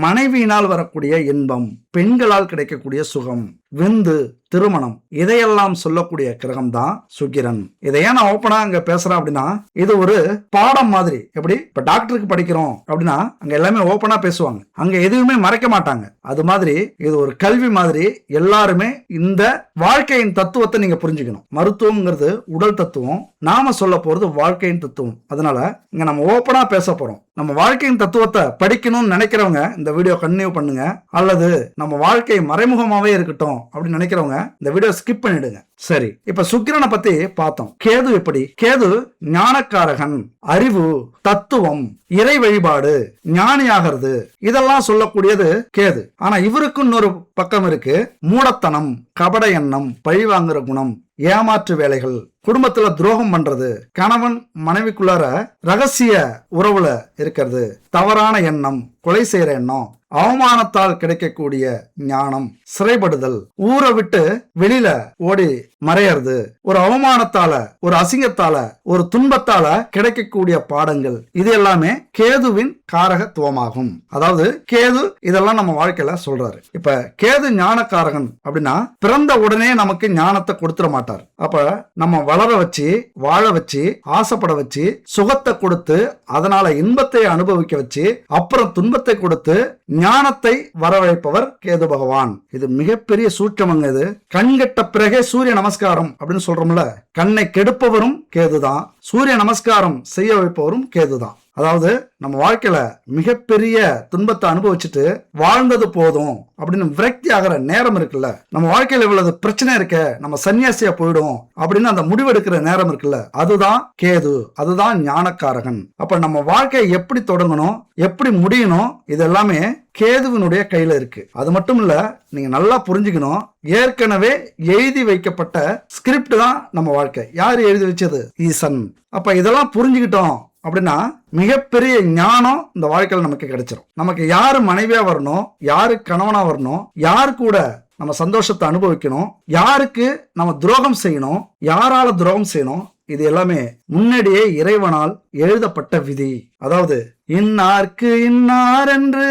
மனைவியினால் வரக்கூடிய இன்பம், பெண்களால் கிடைக்கக்கூடிய சுகம், விந்து, திருமணம், இதையெல்லாம் சொல்லக்கூடிய கிரகம் தான் சுக்கிரன். இதை ஏன் நான் ஓப்பனா அங்க பேசுறேன் அப்படின்னா, இது ஒரு பாடம் மாதிரி. எப்படி இப்ப டாக்டருக்கு படிக்கிறோம் அப்படின்னா அங்க எல்லாமே ஓப்பனா பேசுவாங்க, அங்க எதுவுமே மறைக்க மாட்டாங்க. அது மாதிரி இது ஒரு கல்வி மாதிரி. எல்லாருமே இந்த வாழ்க்கையின் தத்துவத்தை நீங்க புரிஞ்சுக்கணும். மருத்துவம்ங்கிறது உடல் தத்துவம், நாம சொல்ல போறது வாழ்க்கையின் தத்துவம். அதனால இங்க நம்ம ஓப்பனா பேச போறோம். நம்ம வாழ்க்கையின் தத்துவத்தை படிக்கணும்னு நினைக்கிறவங்க இந்த வீடியோ கண்டினியூ பண்ணுங்க. அல்லது நம்ம வாழ்க்கை மறைமுகமாவே இருக்கட்டும் அப்படின்னு நினைக்கிறவங்க இந்த வீடியோ ஸ்கிப் பண்ணிடுங்க. சரி, இப்ப சுக்கிரனை பத்தி பார்த்தோம். கேது எப்படி? கேது ஞானக்காரகன், அறிவு, தத்துவம், இறை வழிபாடு, ஞானியாகிறது, இதெல்லாம் சொல்லக்கூடியது கேது. ஆனா இவருக்கு இன்னொரு பக்கம் இருக்கு. மூடத்தனம், கபட எண்ணம், பழிவாங்குற குணம், ஏமாற்று வேலைகள், குடும்பத்துல துரோகம் பண்றது, கணவன் மனைவிக்குள்ளார ரகசிய உறவுல இருக்கிறது, தவறான எண்ணம், கொலை செய்யற எண்ணம், அவமானத்தால் கிடைக்கக்கூடிய ஞானம், சிறைப்படுதல், ஊரை விட்டு வெளியில ஓடி மறையறது, ஒரு அவமானத்தால, ஒரு அசிங்கத்தால, ஒரு துன்பத்தால கிடைக்கக்கூடிய பாடங்கள், இது எல்லாமே கேதுவின் காரகத்துவமாகும். அதாவது கேது இதெல்லாம் நம்ம வாழ்க்கையில சொல்றாரு. இப்ப கேது ஞானக்காரகன் அப்படின்னா பிறந்த உடனே நமக்கு ஞானத்தை கொடுத்துட மாட்டார். அப்ப நம்ம வளர வச்சு, வாழ வச்சு, ஆசைப்பட வச்சு, சுகத்தை கொடுத்து, அதனால இன்பத்தை அனுபவிக்க வச்சு, அப்புறம் துன்பத்தை கொடுத்து ஞானத்தை வரவழைப்பவர் கேது பகவான். இது மிகப்பெரிய சூட்சமங்க. இது கண்கட்ட பிறகே சூரிய நமஸ்காரம் அப்படின்னு சொல்றோம்ல, கண்ணை கெடுப்பவரும் கேதுதான், சூரிய நமஸ்காரம் செய்ய வைப்பவரும் கேதுதான். அதாவது நம்ம வாழ்க்கையில மிகப்பெரிய துன்பத்தை அனுபவிச்சுட்டு வாழ்ந்தது போதும் அப்படின்னு விரக்தி ஆகிற நேரம் இருக்குல்ல, நம்ம வாழ்க்கையில இவ்வளவு பிரச்சனை இருக்க நம்ம சன்னியாசியா போயிடும் அப்படின்னு அந்த முடிவெடுக்கிற நேரம் இருக்குல்ல, அதுதான் கேது, அதுதான் ஞானக்காரகன். அப்ப நம்ம வாழ்க்கையை எப்படி தொடங்கணும், எப்படி முடியணும், இது எல்லாமே கேதுவினுடைய கையில இருக்கு. அது மட்டும் இல்ல, நீங்க நல்லா புரிஞ்சுக்கணும், ஏற்கனவே எழுதி வைக்கப்பட்ட ஸ்கிரிப்ட் தான் நம்ம வாழ்க்கை. யாரு எழுதி வச்சது? ஈசன். அப்ப இதெல்லாம் புரிஞ்சுக்கிட்டோம் அப்படின்னா மிகப்பெரிய ஞானம் இந்த வாழ்க்கையில் நமக்கு கிடைச்சிரும். நமக்கு யாரு மனைவியா வரணும், யாரு கணவனா வரணும், யாரு கூட நம்ம சந்தோஷத்தை அனுபவிக்கணும், யாருக்கு நம்ம துரோகம் செய்யணும், யாரால துரோகம் செய்யணும், இது எல்லாமே முன்னாடியே இறைவனால் எழுதப்பட்ட விதி. அதாவது இன்னார்க்கு இன்னார் என்று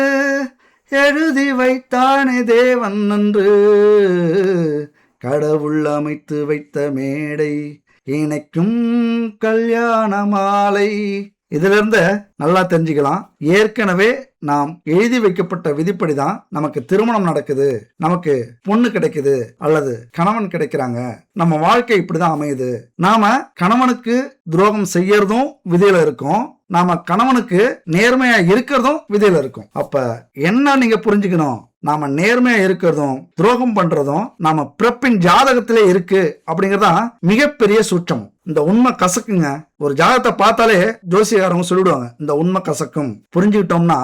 எழுதி வைத்தானே தேவன் என்று, கடவுள் அமைத்து வைத்த மேடை இணைக்கும் கல்யாண மாலை. இதுல இருந்து நல்லா தெரிஞ்சுக்கலாம், ஏற்கனவே நாம் எழுதி வைக்கப்பட்ட விதிப்படிதான் நமக்கு திருமணம் நடக்குது, நமக்கு பொண்ணு கிடைக்குது அல்லது கணவன் கிடைக்கிறாங்க, நம்ம வாழ்க்கை இப்படிதான் அமையுது. நாம கணவனுக்கு துரோகம் செய்யறதும் விதியில இருக்கும், நாம கணவனுக்கு நேர்மையா இருக்கிறதும் விதியில இருக்கும். அப்ப என்ன நீங்க புரிஞ்சுக்கணும், நாம நேர்மையா இருக்கிறதும் துரோகம் பண்றதும் நாம பிறப்பின் ஜாதகத்திலே இருக்கு அப்படிங்கறதா மிகப்பெரிய சூட்சம். இந்த உண்மை கசக்குங்க. ஒரு ஜாதகத்தை பார்த்தாலே ஜோசியக்காரங்க சொல்லிடுவாங்க, இந்த உண்மை கசக்கும். புரிஞ்சுக்கிட்டோம்னா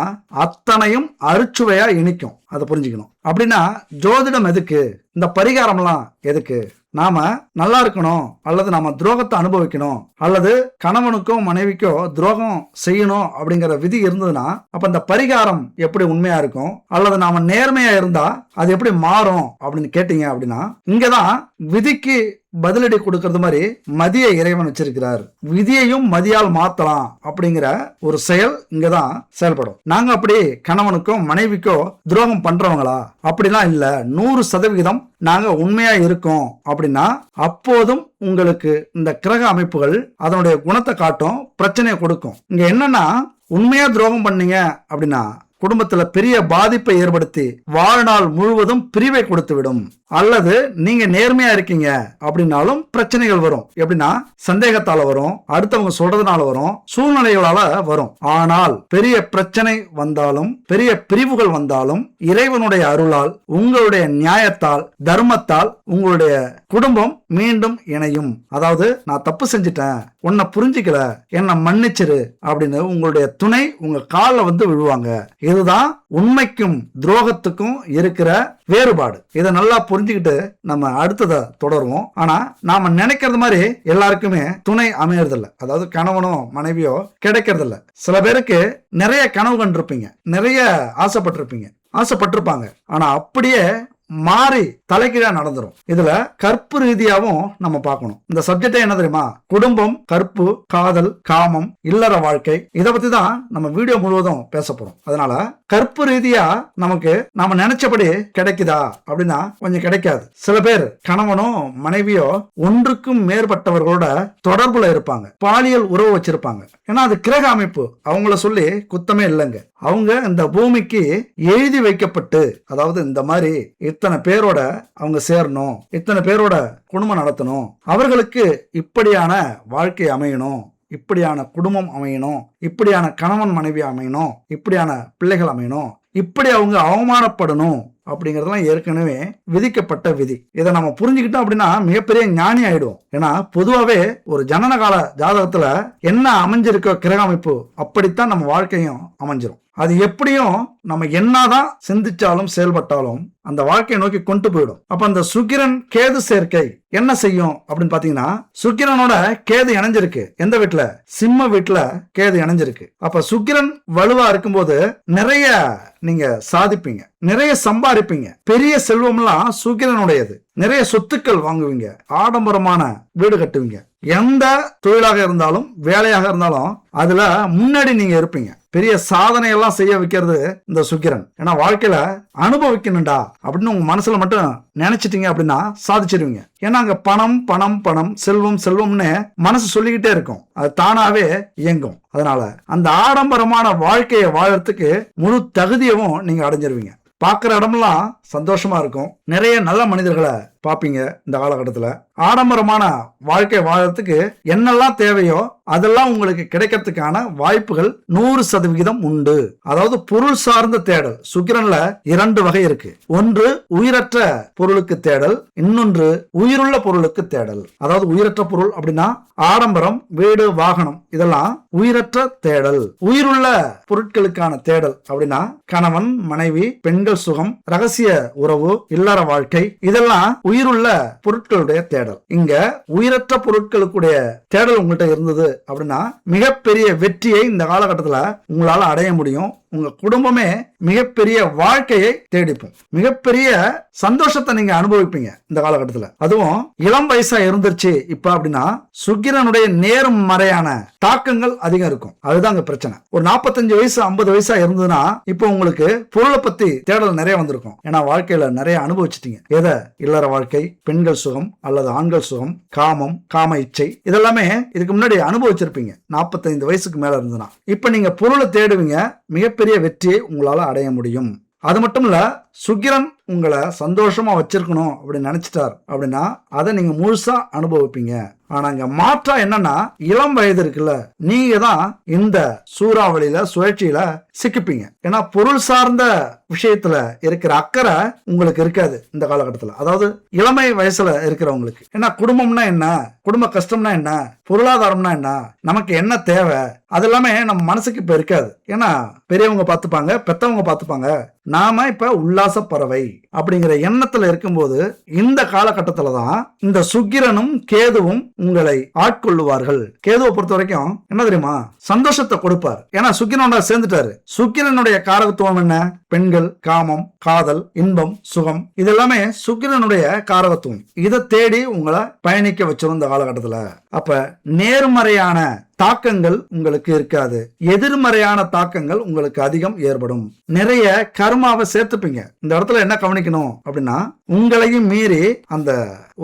அத்தனையும் அறுச்சுவையா இனிக்கும். அதை புரிஞ்சுக்கணும். அப்படின்னா ஜோதிடம் எதுக்கு, இந்த பரிகாரம்லாம் எதுக்கு? நாம நல்லா இருக்கணும் அல்லது நாம துரோகத்தை அனுபவிக்கணும் அல்லது கணவனுக்கோ மனைவிக்கோ துரோகம் செய்யணும் அப்படிங்கிற விதி இருந்ததுன்னா அப்ப இந்த பரிகாரம் எப்படி உண்மையா இருக்கும், அல்லது நாம நேர்மையா இருந்தா அது எப்படி மாறும் அப்படின்னு கேட்டீங்க அப்படின்னா, இங்கதான் விதிக்கு பதிலடி கொடுக்கறது மாதிரி மதிய இறைவன் வச்சிருக்கிறார். விதியையும் மதியால் மாத்தலாம் அப்படிங்கிற ஒரு செயல் இங்கதான் செயல்படும். நாங்க அப்படி கணவனுக்கோ மனைவிக்கோ துரோகம் பண்றவங்களா? அப்படிலாம் இல்ல. 100% நாங்க உண்மையா இருக்கோம் அப்படின்னா அப்போதும் உங்களுக்கு இந்த கிரக அமைப்புகள் அதனுடைய குணத்தை காட்டும், பிரச்சனையை கொடுக்கும். இங்க என்னன்னா, உண்மையா துரோகம் பண்ணீங்க அப்படின்னா குடும்பத்துல பெரிய பாதிப்பை ஏற்படுத்தி வாழ்நாள் முழுவதும் பிரிவை கொடுத்து விடும். அல்லது நீங்க நேர்மையா இருக்கீங்க அப்படின்னாலும் பிரச்சனைகள் வரும். எப்படின்னா சந்தேகத்தால வரும், அடுத்தவங்க சொல்றதுனால வரும், சூழ்நிலைகளால வரும். ஆனால் பெரிய பிரச்சனை வந்தாலும் பெரிய பிரிவுகள் வந்தாலும் இறைவனுடைய அருளால், உங்களுடைய நியாயத்தால், தர்மத்தால் உங்களுடைய குடும்பம் மீண்டும் இணையும். அதாவது நான் தப்பு செஞ்சுட்டேன், உன்னை புரிஞ்சுக்கல, என்னை மன்னிச்சிரு அப்படின்னு உங்களுடைய துணை உங்க காலில் வந்து விழுவாங்க. இதுதான் உண்மைக்கும் துரோகத்துக்கும் இருக்கிற வேறுபாடு. இதை நல்லா புரிஞ்சுக்கிட்டு நம்ம அடுத்ததை தொடருவோம். ஆனா நாம நினைக்கிறது மாதிரி எல்லாருக்குமே துணை அமையறதில்ல. அதாவது கணவனோ மனைவியோ கிடைக்கிறது இல்ல. சில பேருக்கு நிறைய கனவு கண்டிருப்பீங்க, நிறைய ஆசைப்பட்டிருப்பாங்க, ஆனா அப்படியே மாறி தலைகீழா நடந்துரும். இதுல கற்பு ரீதியாவும் நம்ம பார்க்கணும். இந்த சப்ஜெக்ட் என்ன தெரியுமா? குடும்பம், கற்பு, காதல், காமம், இல்லற வாழ்க்கை. இதை பத்தி தான் நம்ம வீடியோ முழுவதும் பேச போறோம். அதனால கற்பு ரீதியா நமக்கு நாம நினைச்சபடி கிடைக்குதா அப்படின்னா கொஞ்சம் கிடைக்காது. சில பேர் கணவனோ மனைவியோ ஒன்றுக்கும் மேற்பட்டவர்களோட தொடர்புல இருப்பாங்க, பாலியல் உறவு வச்சிருப்பாங்க. ஏன்னா அது கிரக அமைப்பு, அவங்கள சொல்லி குத்தமே இல்லைங்க. அவங்க இந்த பூமிக்கு எழுதி வைக்கப்பட்டு, அதாவது இந்த மாதிரி இத்தனை பேரோட அவங்க சேரணும், இத்தனை பேரோட குடும்பம் நடத்தணும், அவர்களுக்கு இப்படியான வாழ்க்கை அமையணும், இப்படியான குடும்பம் அமையணும், இப்படியான கணவன் மனைவி அமையணும், இப்படியான பிள்ளைகள் அமையணும், இப்படி அவங்க அவமானப்படணும் அப்படிங்கறதெல்லாம் ஏற்கனவே விதிக்கப்பட்ட விதி. இதை நம்ம புரிஞ்சுக்கிட்டோம் அப்படின்னா மிகப்பெரிய ஞானி ஆயிடுவோம். ஏன்னா பொதுவாவே ஒரு ஜனனகால ஜாதகத்துல என்ன அமைஞ்சிருக்க கிரக அமைப்பு அப்படித்தான் நம்ம வாழ்க்கையும் அமைஞ்சிரும். அது எப்படியும் நம்ம என்னதான் சிந்திச்சாலும் செயல்பட்டாலும் அந்த வாழ்க்கையை நோக்கி கொண்டு போயிடும். அப்ப அந்த சுக்கிரன் கேது சேர்க்கை என்ன செய்யும் அப்படின்னு பாத்தீங்கன்னா, சுக்கிரனோட கேது இணைஞ்சிருக்கு. எந்த வீட்டுல? சிம்ம வீட்டுல கேது இணைஞ்சிருக்கு. அப்ப சுக்கிரன் வலுவா இருக்கும்போது நிறைய நீங்க சாதிப்பீங்க, நிறைய சம்பாதிப்பீங்க, பெரிய செல்வம்லாம் சுக்கிரனுடையது. நிறைய சொத்துக்கள் வாங்குவீங்க, ஆடம்பரமான வீடு கட்டுவீங்க. எந்த தொழிலாக இருந்தாலும் வேலையாக இருந்தாலும் அதுல முன்னாடி நீங்க இருப்பீங்க. பெரிய சாதனை எல்லாம் செய்ய வைக்கிறது இந்த சுக்கிரன். ஏன்னா வாழ்க்கையில அனுபவிக்கணும்டா அப்படின்னு உங்க மனசுல மட்டும் நினைச்சிட்டீங்க அப்படின்னா சாதிச்சிருவீங்க. ஏன்னா அங்க பணம் பணம் பணம், செல்வம் செல்வம்னு மனசு சொல்லிக்கிட்டே இருக்கும், அது தானாவே இயங்கும். அதனால அந்த ஆடம்பரமான வாழ்க்கையை வாழறதுக்கு முழு தகுதியவும் நீங்க அடைஞ்சிருவீங்க. பார்க்குற இடமெல்லாம் சந்தோஷமா இருக்கும், நிறைய நல்ல மனிதர்களை பாப்பீங்க. இந்த காலகட்டத்துல ஆடம்பரமான வாழ்க்கை வாழறதுக்கு என்னெல்லாம் தேவையோ அதெல்லாம் உங்களுக்கு கிடைக்கிறதுக்கான வாய்ப்புகள் 100% உண்டு. அதாவது பொருள் சார்ந்த தேடல் சுக்கிரன்ல 2 வகை இருக்கு. ஒன்று உயிரற்ற பொருளுக்கு தேடல், இன்னொன்று உயிருள்ள பொருளுக்கு தேடல். அதாவது உயிரற்ற பொருள் அப்படின்னா ஆடம்பரம், வீடு, வாகனம், இதெல்லாம் உயிரற்ற தேடல். உயிருள்ள பொருட்களுக்கான தேடல் அப்படின்னா கணவன், மனைவி, பெண்கள் சுகம், ரகசிய உறவு, இல்லற வாழ்க்கை, இதெல்லாம் உயிருள்ள பொருட்களுடைய தேடல். இங்க உயிரற்ற பொருட்களுக்குடைய தேடல் உங்கள்கிட்ட இருந்தது அப்படின்னா மிகப்பெரிய வெற்றியை இந்த காலகட்டத்துல உங்களால அடைய முடியும். உங்க குடும்பமே மிகப்பெரிய வாழ்க்கையை தேடிப்போம். மிகப்பெரிய சந்தோஷத்தை நீங்க அனுபவிப்பீங்க இந்த காலகட்டத்துல. அதுவும் இளம் வயசா இருந்துருச்சு இப்ப அப்படின்னா சுக்கிரனுடைய நேர்மறையான தாக்கங்கள் அதிகம் இருக்கும். அதுதான் அங்க பிரச்சனை. ஒரு 45 வயசு 50 வயசா இருந்ததுன்னா இப்போ உங்களுக்கு பொருளை பத்தி தேடல் நிறைய வந்திருக்கும். ஏன்னா வாழ்க்கையில நிறைய அனுபவிச்சிட்டீங்க. எதை? இல்லற வாழ்க்கை, பெண்கள் சுகம் அல்லது ஆண்கள் சுகம், காமம், காம இச்சை, இதெல்லாமே இதுக்கு முன்னாடி அனுபவிச்சிருப்பீங்க. 45 வயசுக்கு மேல இருந்ததுன்னா இப்ப நீங்க பொருளை தேடுவீங்க. மிகப்பெரிய வெற்றியை உங்களால அடைய முடியும். அது மட்டும் இல்ல, சுக்கிரன் உங்களை சந்தோஷமா வச்சிருக்கணும் அப்படின்னு நினைச்சிட்டார் அப்படின்னா அதை நீங்க முழுசா அனுபவிப்பீங்க. ஆனா இங்க மாற்றா என்னன்னா இளம் வயது இருக்குல்ல, நீங்க தான் இந்த சூறாவளியில சுழற்சியில சிக்கிப்பீங்க. ஏன்னா பொருள் சார்ந்த விஷயத்துல இருக்கிற அக்கறை உங்களுக்கு இருக்காது இந்த காலகட்டத்துல. அதாவது இளமை வயசுல இருக்கிறவங்களுக்கு. ஏன்னா குடும்பம்னா என்ன, குடும்ப கஷ்டம்னா என்ன, பொருளாதாரம்னா என்ன, நமக்கு என்ன தேவை, அது எல்லாமே நம்ம மனசுக்கு இப்ப இருக்காது. ஏன்னா பெரியவங்க பார்த்துப்பாங்க, பெத்தவங்க பார்த்துப்பாங்க. நாம இப்ப உல்லாச பறவை அப்படிங்கிற எண்ணத்துல இருக்கும்போது இந்த காலகட்டத்துல தான் இந்த சுக்கிரனும் கேதுவும் உங்களை ஆட்கொள்ளுவார்கள். கேதுவை பொறுத்த வரைக்கும் என்ன தெரியுமா, சந்தோஷத்தை கொடுப்பார். ஏன்னா சுக்கிரனோட சேர்ந்துட்டாரு. சுக்கிரனுடைய காரகத்துவம் என்ன? பெண்கள், காமம், காதல், இன்பம், சுகம், இதெல்லாமே சுக்கிரனுடைய காரகத்துவம். இதை தேடி உங்களை பயணிக்க வச்சிரும் இந்த காலகட்டத்துல. அப்ப நேர்மறையான தாக்கங்கள் உங்களுக்கு இருக்காது, எதிர்மறையான தாக்கங்கள் உங்களுக்கு அதிகம் ஏற்படும். நிறைய கர்மாவை சேர்த்துப்பீங்க. இந்த இடத்துல என்ன கவனிக்கணும் அப்படின்னா உங்களையும் மீறி அந்த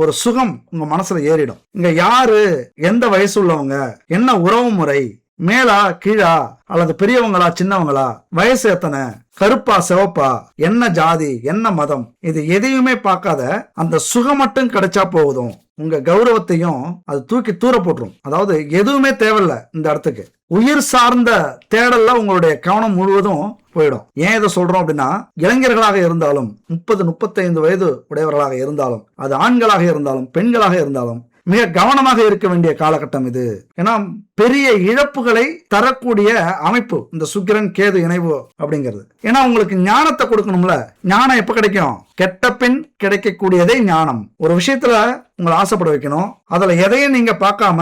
ஒரு சுகம் உங்க மனசுல ஏறிடும். இங்க யாரு, எந்த வயசு உள்ளவங்க, என்ன உறவு முறை, மேலா கீழா அல்லது பெரியவங்களா சின்னவங்களா, வயசு எத்தனை, கருப்பா சிவப்பா, என்ன ஜாதி, என்ன மதம், இது எதையுமே பார்க்காத அந்த சுகம் மட்டும் கிடைச்சா போதும். உங்க கௌரவத்தையும் அது தூக்கி தூர போட்டுரும். அதாவது எதுவுமே தேவையில்ல இந்த இடத்துக்கு. உயிர் சார்ந்த தேடல்ல உங்களுடைய கவனம் முழுவதும் போயிடும். ஏன் இதை சொல்றோம் அப்படின்னா இளைஞர்களாக இருந்தாலும் 30-35 வயது உடையவர்களாக இருந்தாலும், அது ஆண்களாக இருந்தாலும் பெண்களாக இருந்தாலும் மிக கவனமாக இருக்க வேண்டிய காலகட்டம் இது. ஏன்னா பெரிய இழப்புகளை தரக்கூடிய அமைப்பு இந்த சுக்கிரன் கேது இணைவு அப்படிங்கிறது. ஏன்னா உங்களுக்கு ஞானத்தை கொடுக்கணும்ல. ஞானம் எப்ப கிடைக்கும்? கெட்ட பின் கிடைக்கக்கூடியதே ஞானம். ஒரு விஷயத்துல உங்களை ஆசைப்பட வைக்கணும், அதுல எதையும் நீங்க பார்க்காம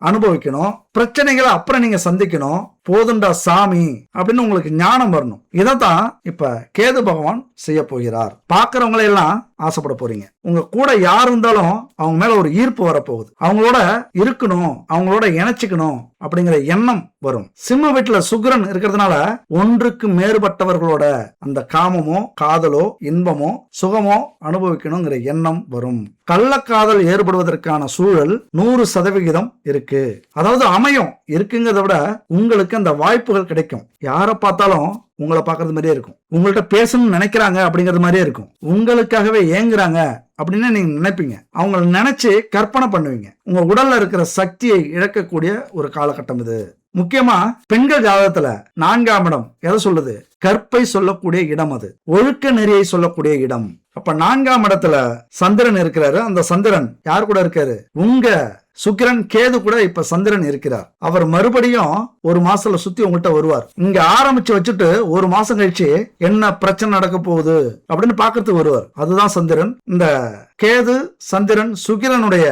அனுபவிக்கணும், பிரச்சனைகளை அப்புறம் நீங்க சந்திக்கணும், போதுண்டா சாமி அப்படின்னு உங்களுக்கு ஞானம் வரணும். இதைத்தான் இப்ப கேது பகவான் செய்ய போகிறார். பாக்குறவங்களை எல்லாம் ஆசைப்பட போறீங்க. உங்க கூட யார் இருந்தாலும் அவங்க மேல ஒரு ஈர்ப்பு வரப்போகுது. அவங்களோட இருக்கணும், அவங்களோட இணைச்சிக்கணும் அப்படிங்கிற எண்ணம் வரும். சிம்ம வீட்டுல சுக்கிரன் இருக்கிறதுனால ஒன்றுக்கு மேற்பட்டவர்களோட அந்த காமமோ காதலோ இன்பமோ சுகமோ அனுபவிக்கணுங்கிற எண்ணம் வரும். கள்ளக்காதல் ஏற்படுவதற்கான சூழல் 100% இருக்கு. அதாவது அமையும் இருக்குங்கிறத விட உங்களுக்கு அந்த வாய்ப்புகள் கிடைக்கும். யாரை பார்த்தாலும் உங்களை பார்க்கறது மாதிரியே இருக்கும், உங்கள்ட்ட பேசணும்னு நினைக்கிறாங்க அப்படிங்கிறது மாதிரியே இருக்கும், உங்களுக்காகவே ஏங்குறாங்க அப்படின்னு நீங்க நினைப்பீங்க. அவங்களை நினைச்சு கற்பனை பண்ணுவீங்க. உங்க உடல்ல இருக்கிற சக்தியை இழக்கக்கூடிய ஒரு காலகட்டம் இது. முக்கியமா பெண்கள் ஜாதகத்துல 4ஆம் இடம் எதை சொல்லுது? கற்பை சொல்லக்கூடிய இடம், அது ஒழுக்க நெறியை சொல்லக்கூடிய இடம். அப்ப 4ஆம் இடத்துல சந்திரன் இருக்கிறாரு. அந்த சந்திரன் யார் கூட இருக்காரு? உங்க சுக்கிரன் கேது கூட இப்ப சந்திரன் இருக்கிறார். அவர் மறுபடியும் ஒரு மாசத்துல சுத்தி உங்கள்கிட்ட வருவார். இங்க ஆரம்பிச்சு வச்சுட்டு ஒரு மாசம் கழிச்சு என்ன பிரச்சனை நடக்க போகுது அப்படின்னு பாக்கிறதுக்கு வருவார். அதுதான் சந்திரன். இந்த கேது சந்திரன் சுக்கிரனுடைய